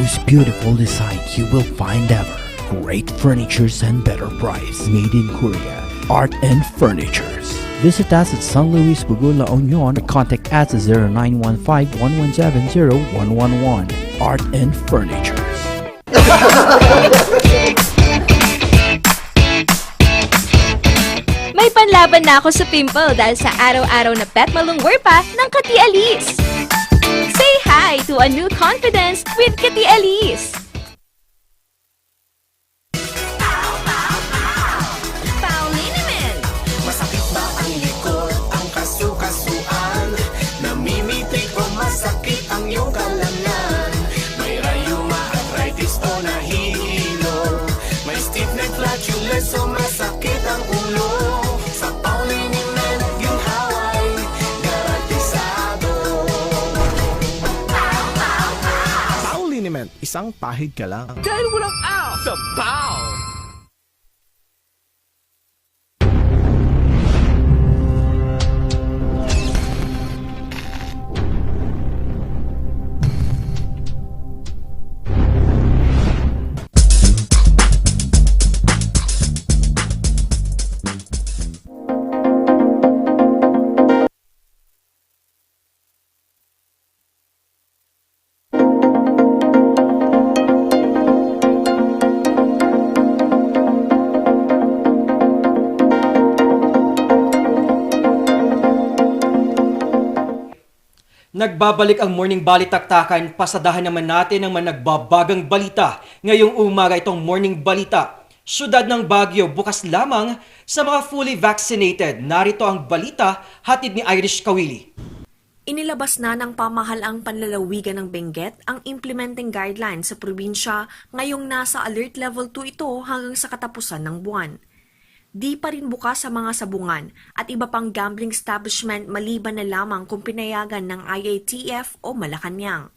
Most beautiful design you will find ever. Great furnitures and better price. Made in Korea. Art and Furnitures. Visit us at San Luis Bugul, La Union. Contact us at 0915-117-0111. Art and Furnitures. May panlaban na ako sa pimple dahil sa araw-araw na pet malungwer pa ng Kati Alice. Say hi to a new confidence with Kati Alice. Paulinimen! Masakit ba ang likod, ang kasu-kasuan? Namimitik o masakit ang iyong kalamnan? May rayuma, arthritis o nahihilo? May stiff neck, flatulence o masakit ang ulo? Sa Paulinimen, yung haway, garantisado. Paulinimen, isang pahid ka lang. Dahil walang out sa Pau! Nagbabalik ang morning balitaktakan, pasadahan naman natin ang mga nagbabagang balita. Ngayong umaga itong morning balita. Syudad ng Baguio bukas lamang sa mga fully vaccinated. Narito ang balita, hatid ni Irish Kawili. Inilabas na ng pamahalaang panlalawigan ng Benguet ang implementing guidelines sa probinsya ngayong nasa alert level 2 ito hanggang sa katapusan ng buwan. Di pa rin bukas sa mga sabungan at iba pang gambling establishment maliban na lamang kung pinayagan ng IATF o Malacanang.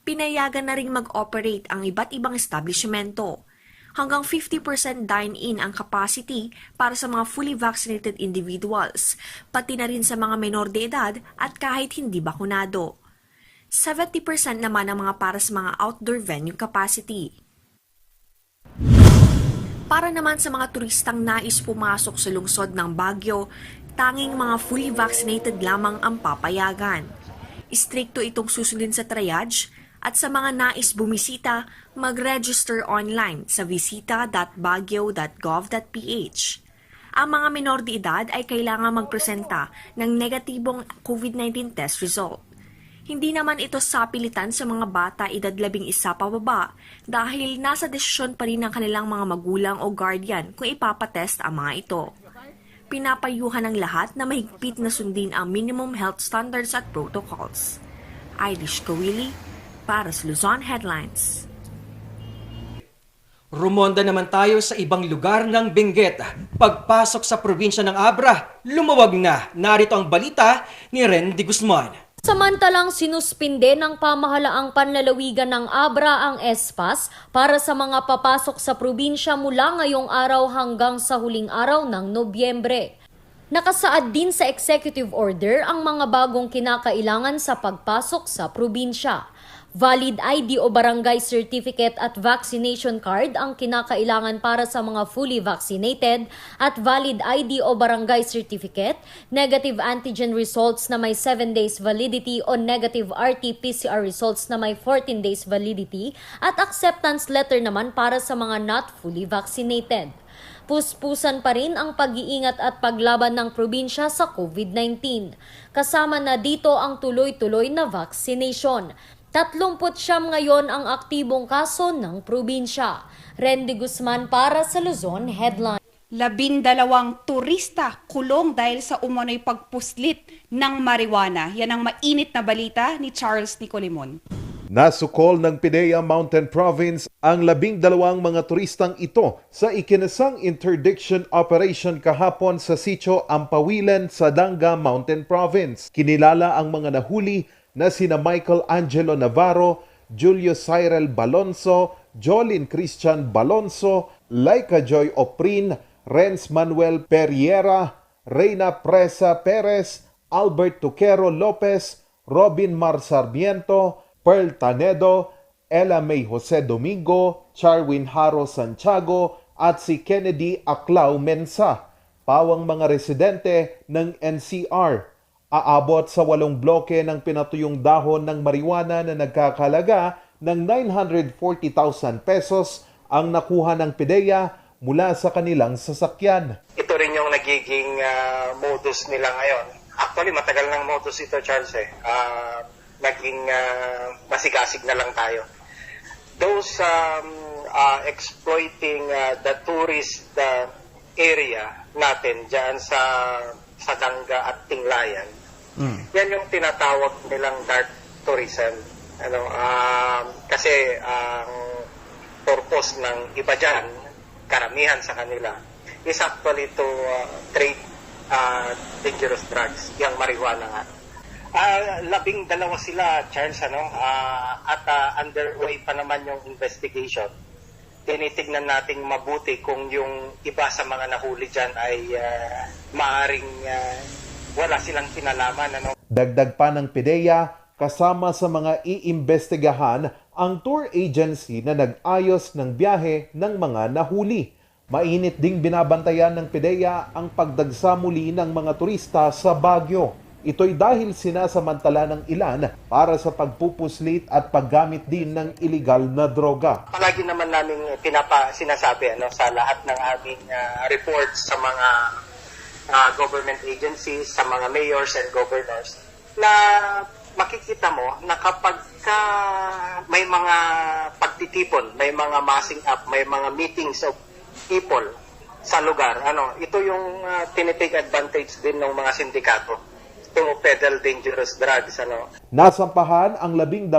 Pinayagan na ring mag-operate ang iba't ibang establishmento. Hanggang 50% dine-in ang capacity para sa mga fully vaccinated individuals, pati na rin sa mga menor de edad at kahit hindi bakunado. 70% naman ang mga para sa mga outdoor venue capacity. Para naman sa mga turistang nais pumasok sa lungsod ng Baguio, tanging mga fully vaccinated lamang ang papayagan. Istrikto itong susundin sa triage at sa mga nais bumisita, mag-register online sa visita.baguio.gov.ph. Ang mga menor de edad ay kailangan magpresenta ng negatibong COVID-19 test result. Hindi naman ito sapilitan sa mga bata edad 11 pababa dahil nasa desisyon pa rin ng kanilang mga magulang o guardian kung ipapatest ang mga ito. Pinapayuhan ng lahat na mahigpit na sundin ang minimum health standards at protocols. Irish Kawili para sa Luzon Headlines. Rumonda naman tayo sa ibang lugar ng Benguet. Pagpasok sa probinsya ng Abra, lumawag na. Narito ang balita ni Ren de Guzman. Samantalang sinuspinde ng pamahalaang panlalawigan ng Abra ang ESPAS para sa mga papasok sa probinsya mula ngayong araw hanggang sa huling araw ng Nobyembre. Nakasaad din sa executive order ang mga bagong kinakailangan sa pagpasok sa probinsya. Valid ID o barangay certificate at vaccination card ang kinakailangan para sa mga fully vaccinated at valid ID o barangay certificate, negative antigen results na may 7 days validity o negative RT-PCR results na may 14 days validity at acceptance letter naman para sa mga not fully vaccinated. Puspusan pa rin ang pag-iingat at paglaban ng probinsya sa COVID-19. Kasama na dito ang tuloy-tuloy na vaccination. 39 ngayon ang aktibong kaso ng probinsya. Ren de Guzman para sa Luzon Headline. 12 turista kulong dahil sa umano'y pagpuslit ng marijuana. Yan ang mainit na balita ni Charles Nicolimon. Nasukol ng PIDEA Mountain Province ang 12 mga turistang ito sa ikinasang interdiction operation kahapon sa sitio Ampawilen sa Danga Mountain Province. Kinilala ang mga nahuli na sina Michael Angelo Navarro, Julio Cyril Balonso, Jolin Christian Balonso, Laika Joy Oprin, Renz Manuel Periera, Reyna Presa Perez, Albert Tuquero Lopez, Robin Mar Sarmiento, Pearl Tanedo, Ella May Jose Domingo, Charwin Haro Santiago at si Kennedy Aclao Mensa, pawang mga residente ng NCR. Aabot sa 8 bloke ng pinatuyong dahon ng marijuana na nagkakalaga ng 940,000 pesos ang nakuha ng PIDEA mula sa kanilang sasakyan. Ito rin yung nagiging modus nila ngayon. Actually, matagal ng modus ito, Charles. Naging masigasig na lang tayo. Those exploiting the tourist area natin dyan sa Danga at Tinglayan. Yan yung tinatawag nilang dark tourism. Kasi ang purpose ng iba dyan, karamihan sa kanila, is actually to trade dangerous drugs, yung marijuana nga. 12 sila, Charles, at underway pa naman yung investigation. Tinitignan nating mabuti kung yung iba sa mga nahuli dyan ay maaring wala silang kinalaman. Dagdag pa ng PIDEA, kasama sa mga iimbestigahan ang tour agency na nag-ayos ng biyahe ng mga nahuli. Mainit ding binabantayan ng PIDEA ang pagdagsa muli ng mga turista sa Baguio. Ito'y dahil sinasamantala ng ilan para sa pagpupuslit at paggamit din ng illegal na droga. Palagi naman namin sinasabi sa lahat ng aming reports sa mga government agencies, sa mga mayors and governors, na makikita mo na kapag may mga pagtitipon, may mga massing up, may mga meetings of people sa lugar, ito yung tinitake advantage din ng mga sindikato to peddle dangerous drugs. Nasampahan ang 12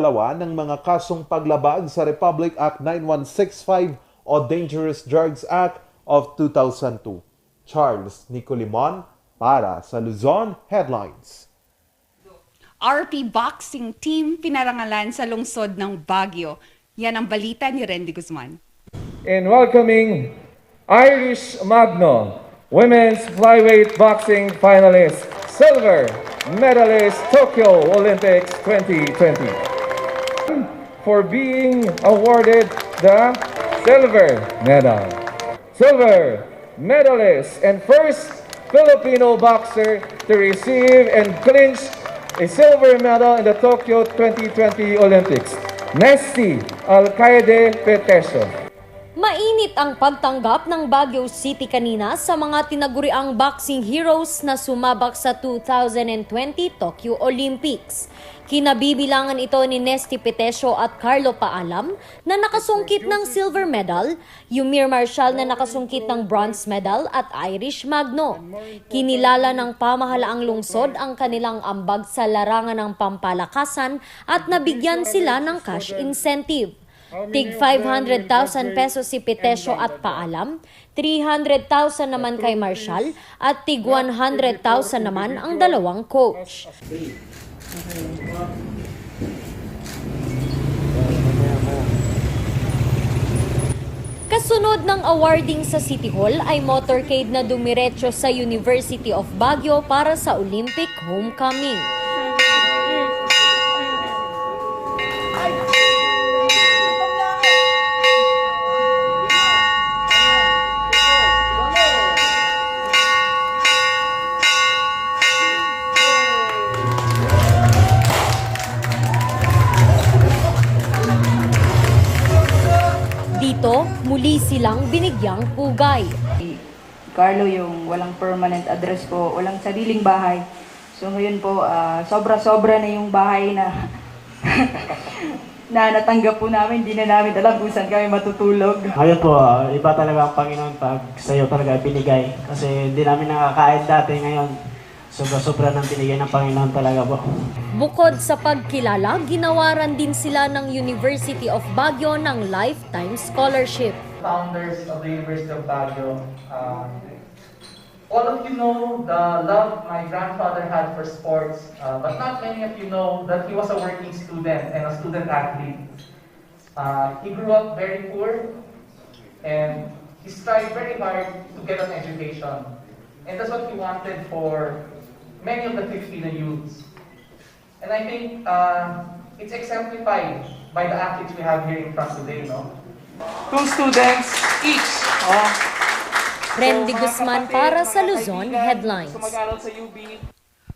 ng mga kasong paglabag sa Republic Act 9165 o Dangerous Drugs Act of 2002. Charles Nicolimon para sa Luzon Headlines. RP Boxing Team pinarangalan sa lungsod ng Baguio. Yan ang balita ni Randy Guzman. In welcoming Irish Magno, Women's Flyweight Boxing Finalist, Silver Medalist Tokyo Olympics 2020. For being awarded the Silver Medal. Silver Medalist and first Filipino boxer to receive and clinch a silver medal in the Tokyo 2020 Olympics, Nesty Alcaide Petesio. Mainit ang pagtanggap ng Baguio City kanina sa mga tinaguriang boxing heroes na sumabak sa 2020 Tokyo Olympics. Kinabibilangan ito ni Nesty Petesio at Carlo Paalam na nakasungkit ng silver medal, Yumir Marshall na nakasungkit ng bronze medal at Irish Magno. Kinilala ng pamahalaang lungsod ang kanilang ambag sa larangan ng pampalakasan at nabigyan sila ng cash incentive. Tig 500,000 pesos si Petesio at Paalam, 300,000 naman kay Marshall at tig 100,000 naman ang dalawang coach. Kasunod ng awarding sa City Hall ay motorcade na dumiretso sa University of Baguio para sa Olympic Homecoming. Dito, muli silang binigyang pugay. Carlo, yung walang permanent address po, walang sariling bahay. So ngayon po, sobra-sobra na yung bahay na na natanggap po namin. Hindi na namin alam kung saan kami matutulog. Ngayon po, iba talaga ang Panginoon pag sa'yo talaga binigay. Kasi hindi namin nakakain dati ngayon. Sobra-sobra ng binigay ng Panginoon talaga po. Bukod sa pagkilala, ginawaran din sila ng University of Baguio ng Lifetime Scholarship. Founders of the University of Baguio, all of you know the love my grandfather had for sports, but not many of you know that he was a working student and a student athlete. He grew up very poor and he strived very hard to get an education. And that's what he wanted for many of the Filipino youths. And I think it's exemplified by the athletes we have here in front today, no? 2 students each. Randy Guzman para sa Luzon Headlines.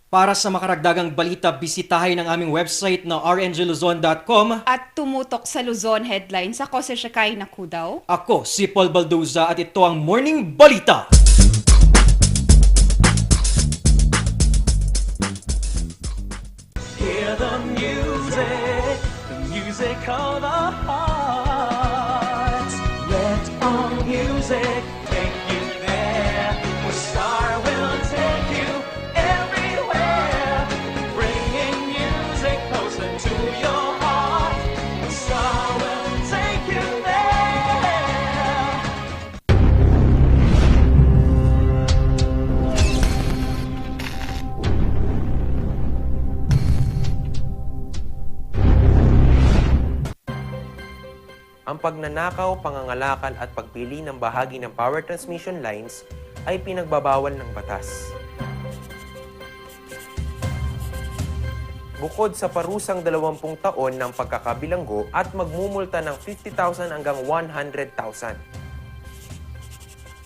Para sa makaragdagang balita, bisitahin ang aming website na rngluzon.com. At tumutok sa Luzon Headlines. Ako si Shakay Nakudaw. Ako si Paul Balduza at ito ang Morning Balita. Hear the music of the heart. Let our music take you there, where star will take you everywhere, bringing music closer to your heart. The star will take you there. Ang pagnanakaw, pangangalakal at pagpili ng bahagi ng power transmission lines ay pinagbabawal ng batas. Bukod sa parusang 20 taon ng pagkakabilanggo at magmumulta ng 50,000 hanggang 100,000.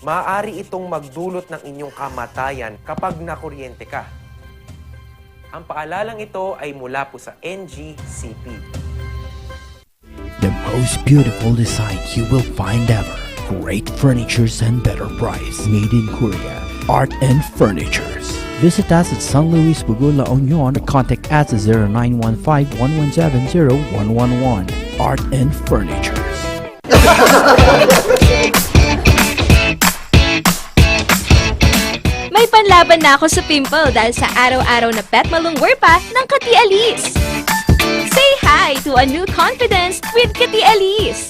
Maaari itong magdulot ng inyong kamatayan kapag nakuryente ka. Ang paalalang ito ay mula po sa NGCP. The most beautiful design you will find ever. Great furnitures and better price. Made in Korea. Art and Furnitures. Visit us at San Luis Pugo, La Union. Contact us at 0915-117-0111. Art and Furnitures. May panlaban na ako sa pimple dahil sa araw-araw na pet malungwer pa ng Kati Alice. Say hi to a new confidence with Kati Alice.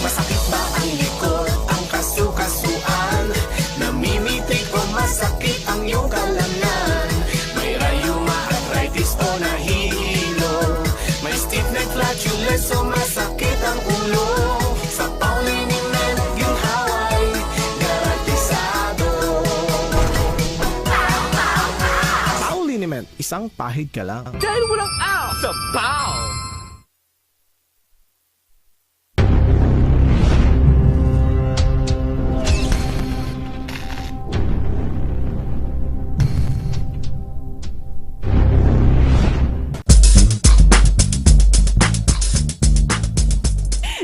Masakit ba ang likod, ang kasu-kasuan? Namimitig o masakit ang iyong kalamnan? May rayuma, arthritis o nahihilo? May stiff neck, flatulence o masakit ang ulo? Sa Pauliniment, ginhaway, garantisado. Pauliniment, isang pahid ka lang. Dahil walang ow sa bow!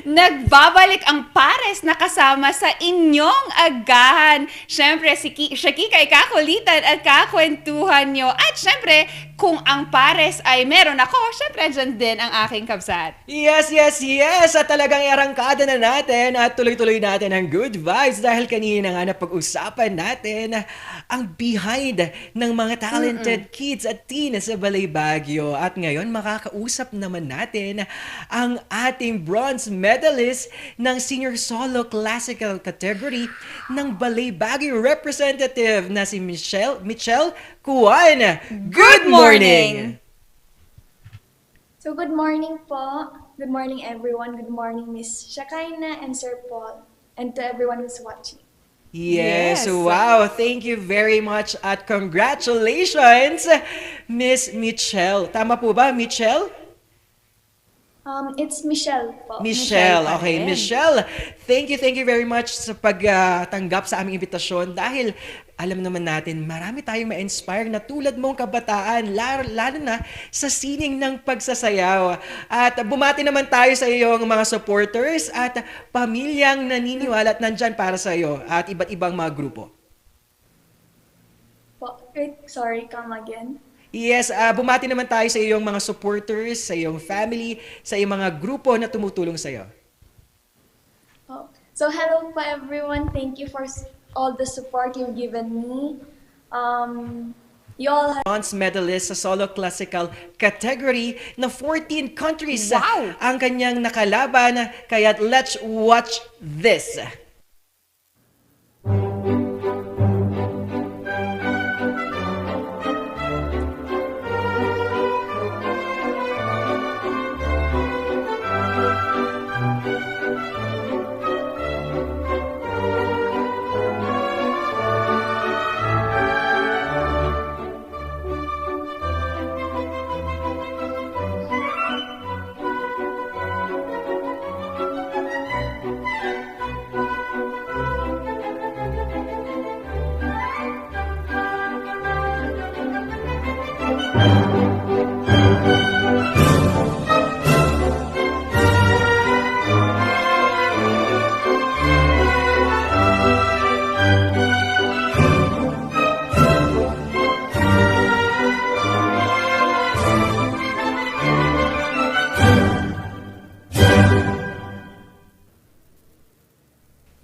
Nagbabalik ang pares na kasama sa inyong agahan. Siyempre, siya Kika ay kakulitan at kakwentuhan nyo. At siyempre, kung ang pares ay meron ako, siyempre, dyan din ang aking kabsat. Yes! At talagang iarangkada na natin at tuloy-tuloy natin ang good vibes dahil kanina nga napag-usapan natin ang behind ng mga talented kids at teens sa Balay Baguio. At ngayon, makakausap naman natin ang ating bronze medalist ng senior solo classical category ng Balay Baguio representative na si Michelle Kuan. Good morning! So good morning po. Good morning everyone. Good morning Miss Shakaina and Sir Paul and to everyone who's watching. Yes, wow. Thank you very much at congratulations, Miss Michelle. Tama po ba, Michelle? It's Michelle po. Michelle, okay. Michelle, thank you very much sa pagtanggap sa aming imbitasyon dahil alam naman natin, marami tayong ma-inspire na tulad mong kabataan, lalo na sa sining ng pagsasayaw. At bumati naman tayo sa iyong mga supporters at pamilyang naniniwala at nandyan para sa iyo at iba't ibang mga grupo. Wait, sorry, come again. Yes, bumati naman tayo sa iyong mga supporters, sa iyong family, sa iyong mga grupo na tumutulong sa iyo. So hello po everyone. Thank you for all the support you've given me. You all have Bronze medalist sa solo classical category na 14 countries ang kanyang nakalaban. Kaya let's watch this.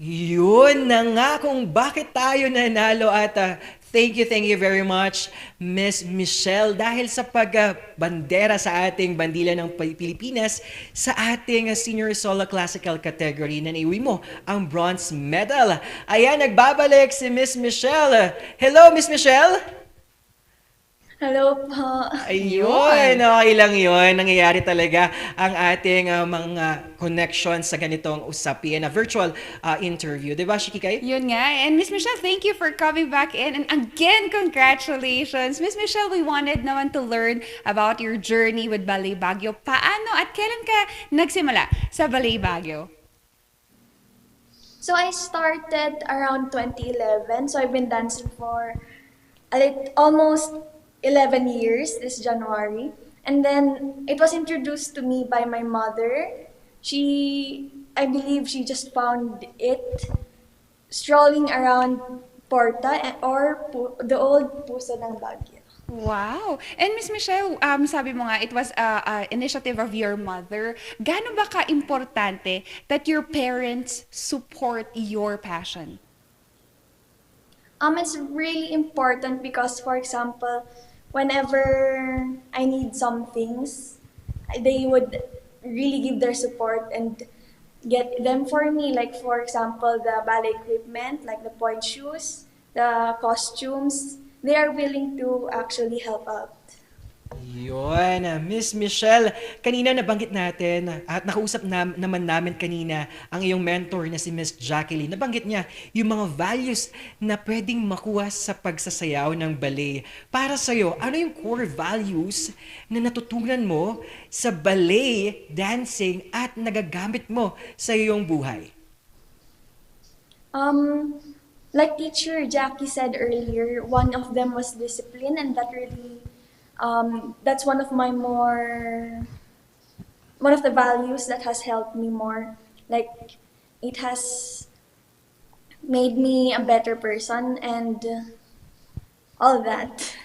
Yun na nga kung bakit tayo nanalo at thank you very much Miss Michelle dahil sa pagbandera sa ating bandila ng Pilipinas sa ating senior solo classical category na naiuwi mo ang bronze medal. Ayan, nagbabalik si Miss Michelle. Hello Miss Michelle! Hello po. Ayun, okay lang yun. Nangyayari talaga ang ating mga connections sa ganitong usapin, a virtual interview. Diba, Shikikay? Yun nga. And Miss Michelle, thank you for coming back in. And again, congratulations. Miss Michelle, we wanted naman to learn about your journey with Ballet Baguio. Paano at kailan ka nagsimula sa Ballet Baguio? So I started around 2011. So I've been dancing for almost 11 years this January. And then it was introduced to me by my mother. She I believe she just found it strolling around Porta or the old Puso ng Baguio. Wow. And Miss Michelle, sabi mo nga, it was a initiative of your mother. Gaano ba ka-importante that your parents support your passion? It's really important because, for example, whenever I need some things, they would really give their support and get them for me. Like, for example, the ballet equipment, like the point shoes, the costumes, they are willing to actually help out. Yun, Miss Michelle, kanina nabanggit natin at nakausap naman namin kanina ang iyong mentor na si Miss Jacqueline. Nabanggit niya yung mga values na pwedeng makuha sa pagsasayaw ng ballet. Para sa'yo, ano yung core values na natutunan mo sa ballet, dancing at nagagamit mo sa iyong buhay? Like teacher Jackie said earlier, one of them was discipline, and that really that's one of the values that has helped me more. Like, it has made me a better person and all that.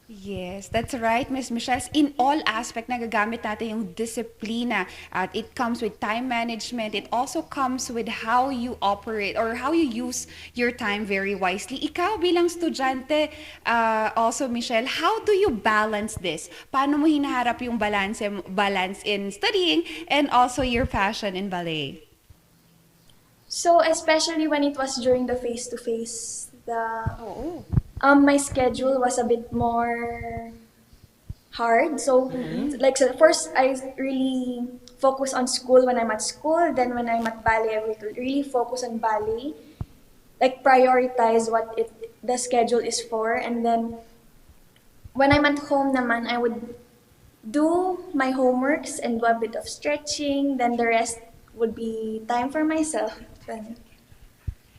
Yes, that's right, Miss Michelle. In all aspect, nagagamit natin yung disiplina. At it comes with time management. It also comes with how you operate or how you use your time very wisely. Ikaw bilang estudyante, also Michelle, how do you balance this? Paano mo hinaharap yung balance in studying and also your passion in ballet? So, especially when it was during the face-to-face, my schedule was a bit more hard. So, first I really focus on school when I'm at school. Then when I'm at ballet, I would really focus on ballet. Like, prioritize what the schedule is for. And then when I'm at home naman, I would do my homeworks and do a bit of stretching. Then the rest would be time for myself.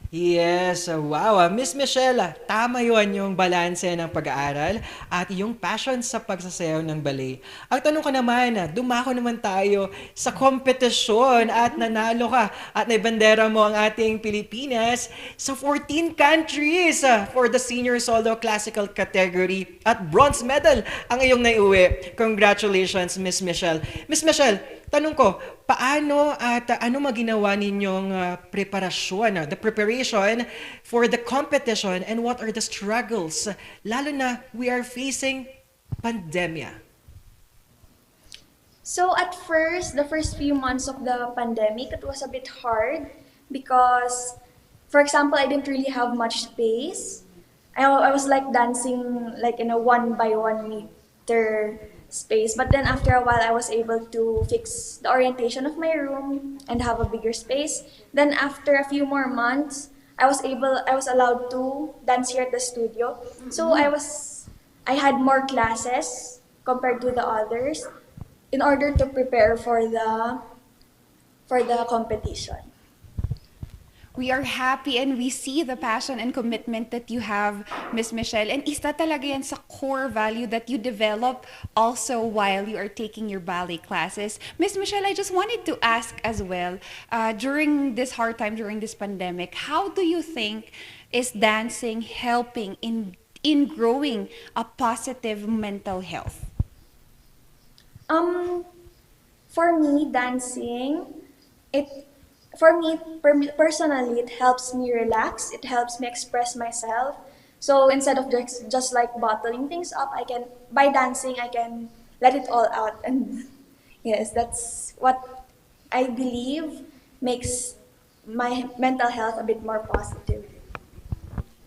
Yes, wow. Miss Michelle, tama yun yung balanse ng pag-aaral at yung passion sa pagsasayaw ng ballet. Ang tanong ko naman, dumako naman tayo sa kompetisyon at nanalo ka at naibandera mo ang ating Pilipinas sa 14 countries for the senior solo classical category at bronze medal ang iyong naiuwi. Congratulations, Miss Michelle. Miss Michelle, tanong ko, paano at ano maginawa ninyong preparasyon, the preparation for the competition, and what are the struggles, lalo na we are facing pandemya? So at first, the first few months of the pandemic, it was a bit hard because, for example, I didn't really have much space. I was like dancing like in a 1 by 1 meter space, but then after a while I was able to fix the orientation of my room and have a bigger space. Then after a few more months, I was allowed to dance here at the studio. So I had more classes compared to the others in order to prepare for the competition. We are happy and we see the passion and commitment that you have, Miss Michelle. And isa talaga yan sa core value that you develop also while you are taking your ballet classes. Miss Michelle, I just wanted to ask as well, during this hard time, during this pandemic, how do you think is dancing helping in growing a positive mental health? For me, dancing, personally, it helps me relax. It helps me express myself. So instead of just like bottling things up, by dancing, I can let it all out. And yes, that's what I believe makes my mental health a bit more positive.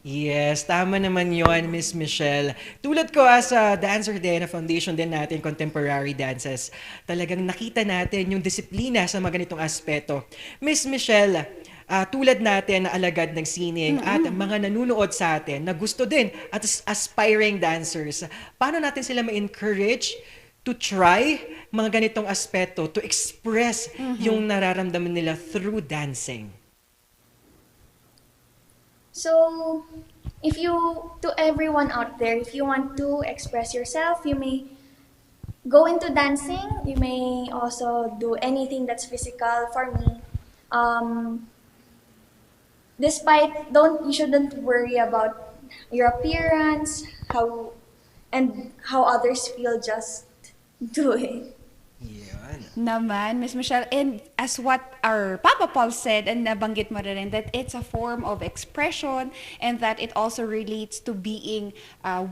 Yes, tama naman yon, Miss Michelle. Tulad ko as a dancer din, na foundation din natin, contemporary dances, talagang nakita natin yung disiplina sa mga ganitong aspeto. Miss Michelle, tulad natin na alagad ng sining at mga nanunood sa atin na gusto din at aspiring dancers, paano natin sila ma-encourage to try mga ganitong aspeto, to express yung nararamdaman nila through dancing? So, to everyone out there, if you want to express yourself, you may go into dancing. You may also do anything that's physical. For me, um, you shouldn't worry about your appearance, how others feel, just do it. Naman, Miss Michelle, and as what our Papa Paul said, and nabanggit mo rin, that it's a form of expression and that it also relates to being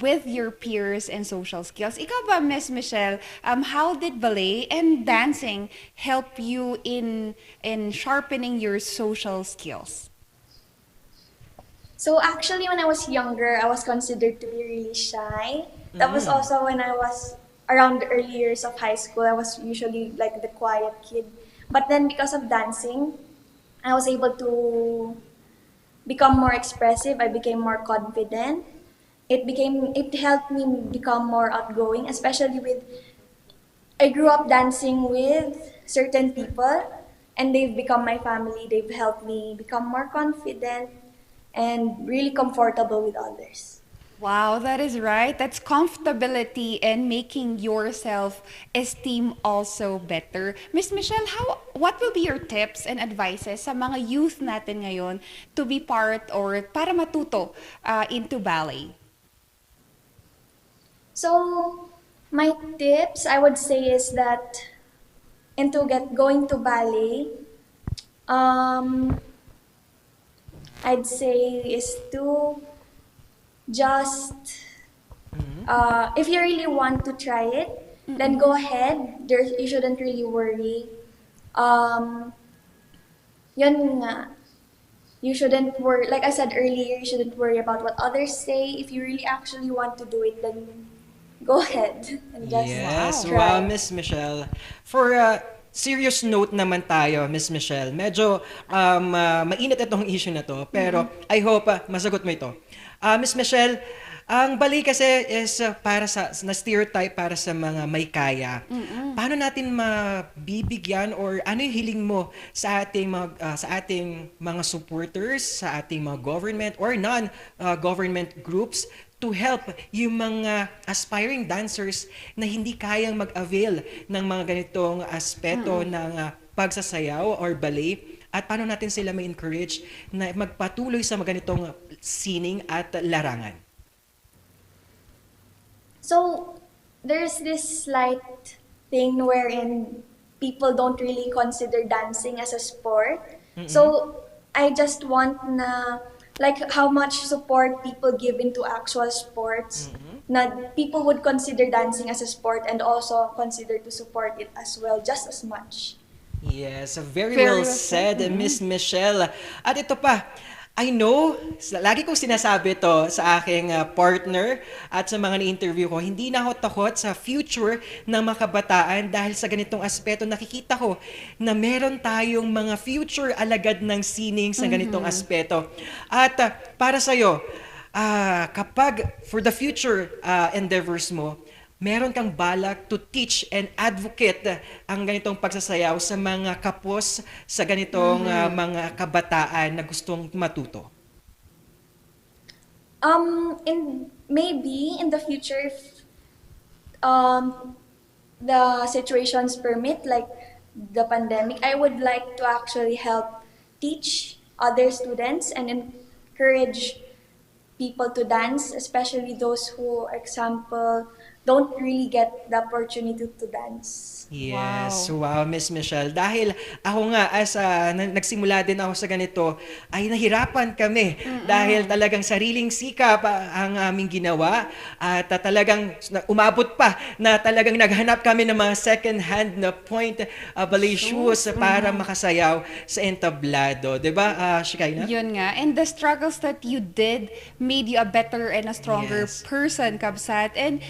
with your peers and social skills. Ikaw ba, Miss Michelle, how did ballet and dancing help you in sharpening your social skills? So actually, when I was younger, I was considered to be really shy. That was also when I was around the early years of high school. I was usually like the quiet kid. But then because of dancing, I was able to become more expressive. I became more confident. It helped me become more outgoing, especially with I grew up dancing with certain people, and they've become my family. They've helped me become more confident and really comfortable with others. Wow, that is right. That's comfortability and making yourself esteem also better. Miss Michelle, what will be your tips and advices sa mga youth natin ngayon to be part or para matuto into ballet? So, my tips I would say is that going to ballet, I'd say is to just if you really want to try it, then go ahead. You shouldn't really worry. Yun nga. You shouldn't worry. Like I said earlier, you shouldn't worry about what others say. If you really actually want to do it, then go ahead and just try. Wow, Miss Michelle. For a serious note naman tayo, Miss Michelle. Medyo mainit itong issue na to, pero I hope masagot mo ito. Miss Michelle, ang ballet kasi is para na stereotype para sa mga may kaya. Paano natin mabibigyan or ano yung hiling mo sa ating mga supporters, sa ating mga government or non-government groups to help yung mga aspiring dancers na hindi kayang mag-avail ng mga ganitong aspeto ng pagsasayaw or ballet, at paano natin sila may encourage na magpatuloy sa mga ganitong sining at larangan? So, there's this slight thing wherein people don't really consider dancing as a sport. So, I just want like how much support people give into actual sports, na people would consider dancing as a sport and also consider to support it as well, just as much. Yes, very well said, Miss Michelle. At ito pa, I know, lagi kong sinasabi to sa aking partner at sa mga ni-interview ko, hindi na ako takot sa future ng mga kabataan dahil sa ganitong aspeto. Nakikita ko na meron tayong mga future alagad ng sining sa ganitong aspeto. At para sa'yo, kapag for the future endeavors mo, meron kang balak to teach and advocate ang ganitong pagsasayaw sa mga kapos, sa ganitong mga kabataan na gustong matuto? Maybe in the future, if the situations permit, like the pandemic, I would like to actually help teach other students and encourage people to dance, especially those who, example, don't really get the opportunity to dance. Yes, wow, Miss Michelle. Dahil ako nga, as nagsimula din ako sa ganito, ay nahirapan kami dahil talagang sariling sikap ang aming ginawa at talagang umabot pa na talagang naghanap kami ng mga second-hand na point ballet shoes para makasayaw sa entablado. Diba, Shikaina? Yun nga. And the struggles that you did made you a better and a stronger person, Kabsat. And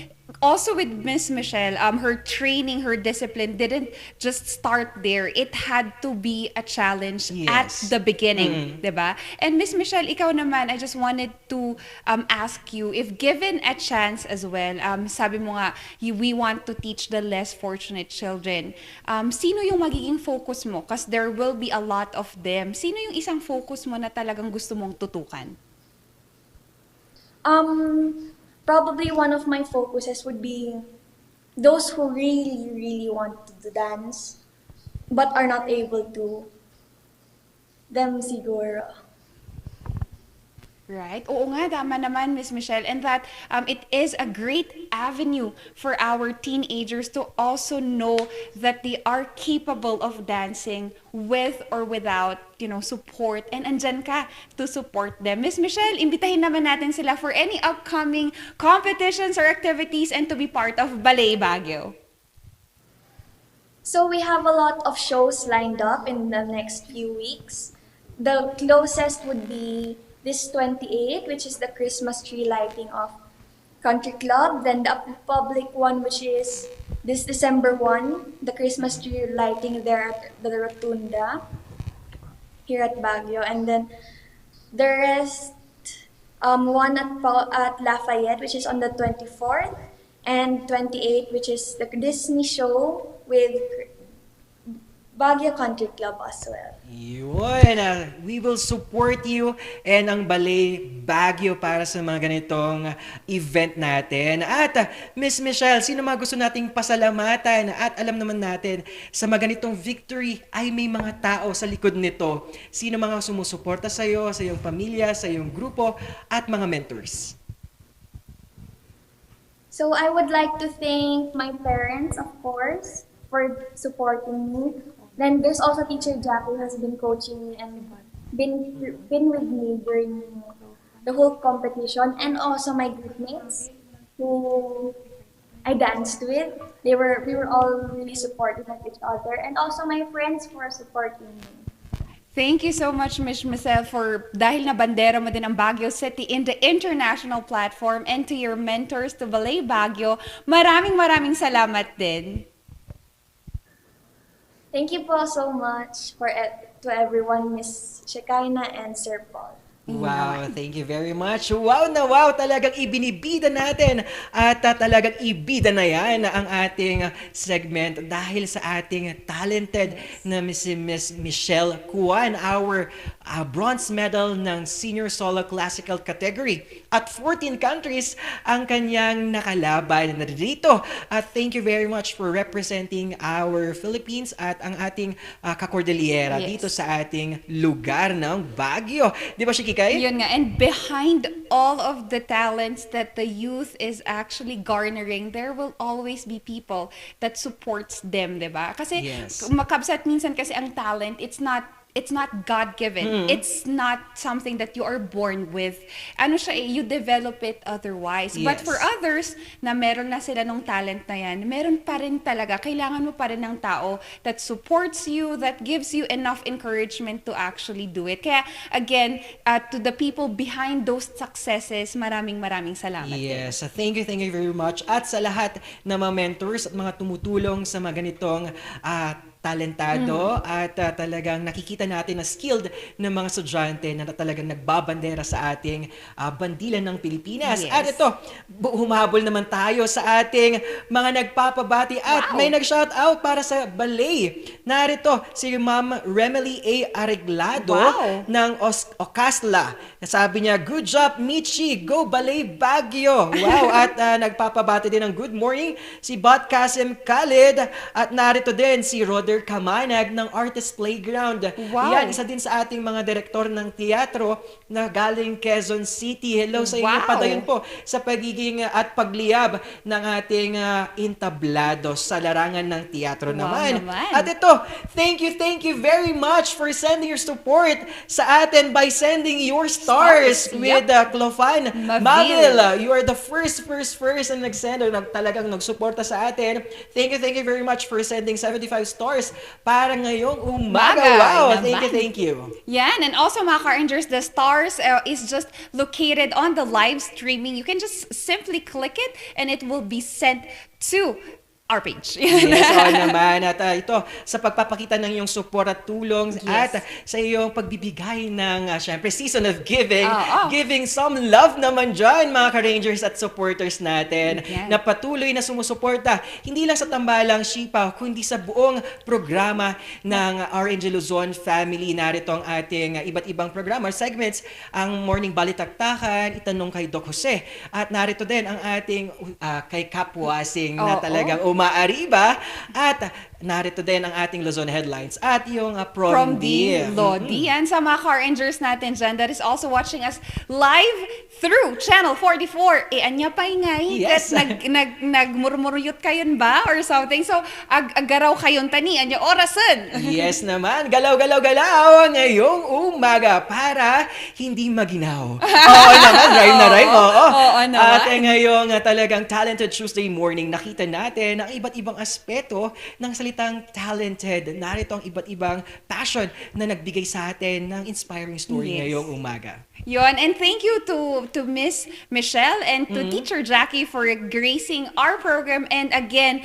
also with Miss Michelle, her training, her discipline didn't just start there. It had to be a challenge at the beginning, diba? And Miss Michelle, ikaw naman, I just wanted to ask you, if given a chance as well, sabi mo nga, we want to teach the less fortunate children. Sino yung magiging focus mo? Because there will be a lot of them. Sino yung isang focus mo na talagang gusto mong tutukan? Probably one of my focuses would be those who really, really want to dance but are not able to. them siguro. Right? Oo nga, tama naman, Miss Michelle. And that it is a great avenue for our teenagers to also know that they are capable of dancing with or without, support. And andyan ka to support them. Miss Michelle, imbitahin naman natin sila for any upcoming competitions or activities and to be part of Ballet Baguio. So we have a lot of shows lined up in the next few weeks. The closest would be this 28, which is the Christmas tree lighting of Country Club. Then the public one, which is this December 1, the Christmas tree lighting there at the Rotunda here at Baguio. And then the rest, one at Lafayette, which is on the 24th, and 28, which is the Disney show with Baguio Country Club as well. Yun, we will support you and ang Ballet Baguio para sa mga ganitong event natin. At Miss Michelle, sino mga gusto nating pasalamatan? At alam naman natin, sa mga ganitong victory ay may mga tao sa likod nito. Sino mga sumusuporta sa iyo, sa iyong pamilya, sa iyong grupo, at mga mentors? So I would like to thank my parents, of course, for supporting me. Then there's also Teacher Jack who has been coaching me and been with me during the whole competition, and also my groupmates who I danced with. We were all really supportive of each other, and also my friends who are supporting me. Thank you so much, Miss Michelle, for dahil na bandera mo din ang Baguio City in the international platform, and to your mentors, to Ballet Baguio, maraming salamat din. Thank you po so much to everyone, Miss Shekinah and Sir Paul. Wow, thank you very much. Wow na wow, talagang ibinibida natin at talagang ibida na yan ang ating segment dahil sa ating talented na Miss Michelle Kuan, our bronze medal ng senior solo classical category. At 14 countries ang kanyang nakalaban na dito. At thank you very much for representing our Philippines at ang ating kakordillera dito sa ating lugar ng Baguio. Di ba, Shiki? Yun nga, and behind all of the talents that the youth is actually garnering, there will always be people that supports them, di ba? Kasi makabsat minsan kasi ang talent, it's not God-given. It's not something that you are born with. Ano siya you develop it otherwise. But for others, na meron na sila nung talent na yan, meron pa rin talaga, kailangan mo pa rin ng tao that supports you, that gives you enough encouragement to actually do it. Kaya, again, to the people behind those successes, maraming salamat. Yes, thank you very much. At sa lahat ng mga mentors at mga tumutulong sa mga ganitong talentado at talagang nakikita natin na skilled na mga estudyante na talagang nagbabandera sa ating bandilan ng Pilipinas. At ito, humahabol naman tayo sa ating mga nagpapabati at may nag-shout out para sa ballet. Narito si Ma'am Remely A. Areglado ng Ocasla. Sabi niya, good job Michi, go Ballet Baguio. Wow, at nagpapabati din ng good morning si Bat Kasim Khalid at narito din si Roder Kamanag ng Artist Playground. Yan, isa din sa ating mga direktor ng teatro na galing Quezon City. Hello sa inyo, padayon po sa pagiging at pagliyab ng ating entablado sa larangan ng teatro naman. At ito, thank you very much for sending your support sa atin by sending your stars with Clofan Mavil. You are the first na nag-send or talagang nagsuporta sa atin. Thank you very much for sending 75 stars para ngayong umaga. Wow, thank you. Yan, and also mga Ka-Rangers, the stars is just located on the live streaming. You can just simply click it and it will be sent to our page. Yes, naman. At ito, sa pagpapakita ng iyong support at tulong at sa iyong pagbibigay ng, syempre, season of giving, giving some love naman dyan, mga ka-Rangers at supporters natin, na patuloy na sumusuporta, hindi lang sa tambalang Shipa, kundi sa buong programa ng RNG Luzon Family. Narito ang ating iba't ibang programa, segments, ang Morning Balitaktakan, Itanong kay Doc Jose, at narito din ang ating kay Kapwasing na talagang umaariba at narito din ang ating Luzon headlines at yung From D, Lodi. And sa mga car rangers natin dyan that is also watching us live through Channel 44. Anya pa ingay. Yes. Nagmurmuryot kayon ba or something? So, agaraw kayon tani. Anya orasan. Yes naman. Galaw ngayong umaga para hindi maginaw. Oo naman. Rhyme na rhyme. Oo. Oo naman. At ngayong talagang Talented Tuesday morning, nakita natin ang iba't ibang aspeto ng salitang talented. Narito ang iba't ibang passion na nagbigay sa atin ng inspiring story ngayong umaga. Yon, and thank you to Miss Michelle and to Teacher Jackie for gracing our program. And again,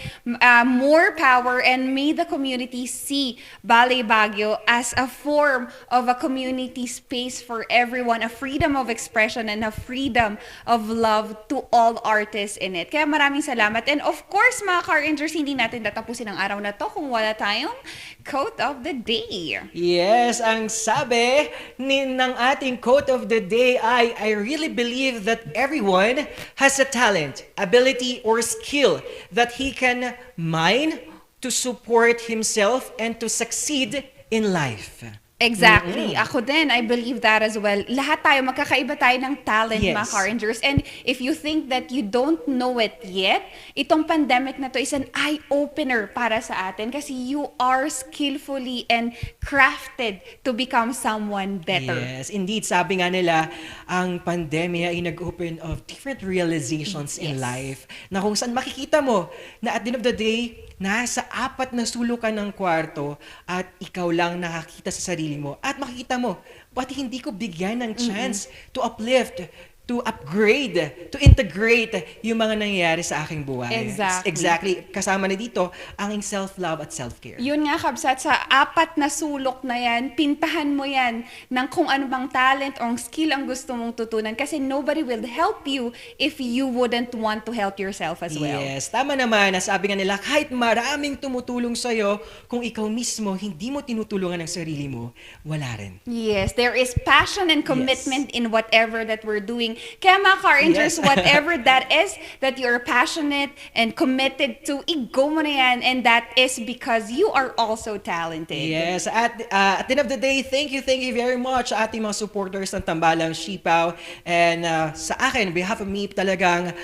more power, and may the community see Ballet Baguio as a form of a community space for everyone, a freedom of expression and a freedom of love to all artists in it. Kaya maraming salamat. And of course, mga car rangers, hindi natin tatapusin ang araw na to kung wala tayong quote of the day. Yes, ang sabi ng ating quote of the day ay, I really believe that everyone has a talent, ability, or skill that he can mine to support himself and to succeed in life. Exactly. Ako din, I believe that as well. Lahat tayo, magkakaiba tayo ng talent, mga car rangers. And if you think that you don't know it yet, itong pandemic na to is an eye-opener para sa atin kasi you are skillfully and crafted to become someone better. Yes, indeed. Sabi nga nila, ang pandemya ay nag-open of different realizations in life na kung saan makikita mo na at the end of the day, nasa 4 na sulok ka ng kwarto at ikaw lang nakakita sa sarili mo. At makikita mo, pati hindi ko bigyan ng chance to uplift, to upgrade, to integrate yung mga nangyayari sa aking buhay. Exactly. Kasama na dito ang self-love at self-care. Yun nga, Kabsat, sa 4 na sulok na yan, pintahan mo yan ng kung ano bang talent o skill ang gusto mong tutunan kasi nobody will help you if you wouldn't want to help yourself as well. Yes, tama naman. Sabi nga nila, kahit maraming tumutulong sa'yo, kung ikaw mismo hindi mo tinutulungan ang sarili mo, wala rin. Yes, there is passion and commitment in whatever that we're doing. Kaya mga car rangers, whatever that is that you're passionate and committed to, i-go mo na yan, and that is because you are also talented. Yes, at the end of the day, thank you very much ating mga supporters ng Tambalang Sipaw. And sa akin, on behalf of me, talagang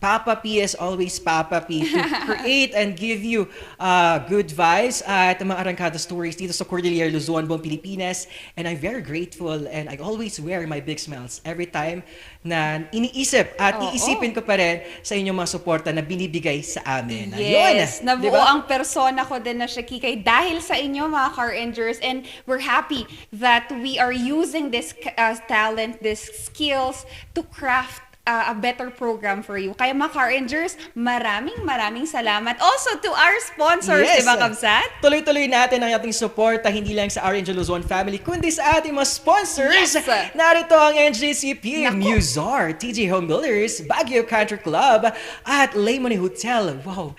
Papa P is always Papa P to create and give you good vibes at mga arangkada stories dito sa Cordillera, Luzon, buong Pilipinas. And I'm very grateful and I always wear my big smiles every time na iniisip at iisipin ko pa rin sa inyong mga suporta na binibigay sa amin. Yes, nabuo ang persona ko din na siya, Kikay, dahil sa inyo mga car rangers, and we're happy that we are using this talent, these skills to craft a better program for you. Kaya mga car rangers, maraming salamat. Also to our sponsors, diba, Kabsat? Tuloy-tuloy natin ang ating support hindi lang sa RNG Luzon family, kundi sa ating mga sponsors. Narito ang NJCP, Muzar, TJ Home Builders, Baguio Country Club, at Lemony Hotel. Wow,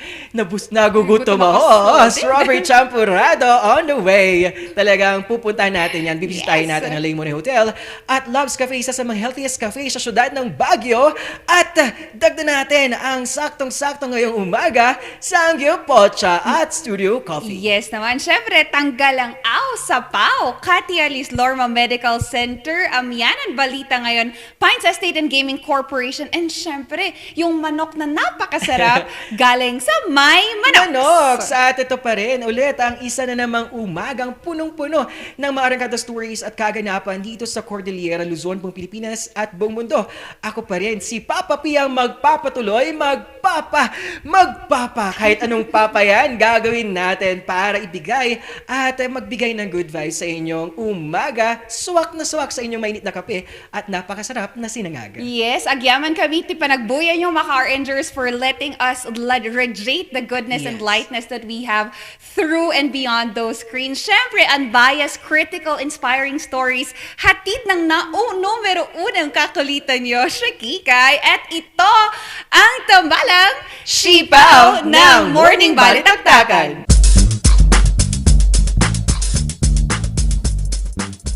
nagugutom ako. Strawberry Champurrado on the way. Talagang pupuntahan natin yan. Bibisitahin natin ang Lemony Hotel. At Love's Cafe, isa sa mga healthiest cafe sa syudad ng Baguio. At dagdag natin ang saktong-sakto ngayong umaga sa Anguio Pocha at Studio Coffee. Yes naman. Siyempre, tanggal ang sa PAO, Katialis Lorma Medical Center, Amyanan Balita ngayon, Pines Estate and Gaming Corporation, and siyempre, yung manok na napakasarap galing sa May Manoks. At ito pa rin, ulit, ang isa na namang umagang punong-puno ng mga arangkada stories at kaganapan dito sa Cordillera, Luzon, buong Pilipinas at buong mundo. Ako pa rin, si Papa P ang magpapatuloy, magpapa. Kahit anong papa yan, gagawin natin para ibigay at magbigay ng good vibes sa inyong umaga. Suwak na suwak sa inyong mainit na kape at napakasarap na sinangag. Yes, agyaman kami, panagbuyan yung mga car rangers for letting us radiate the goodness and lightness that we have through and beyond those screens. Siyempre, unbiased, critical, inspiring stories, hatid ng numero unang kakulitan nyo, Kikay, at ito ang Tambalang Sipaw ng Morning Balitaktakan.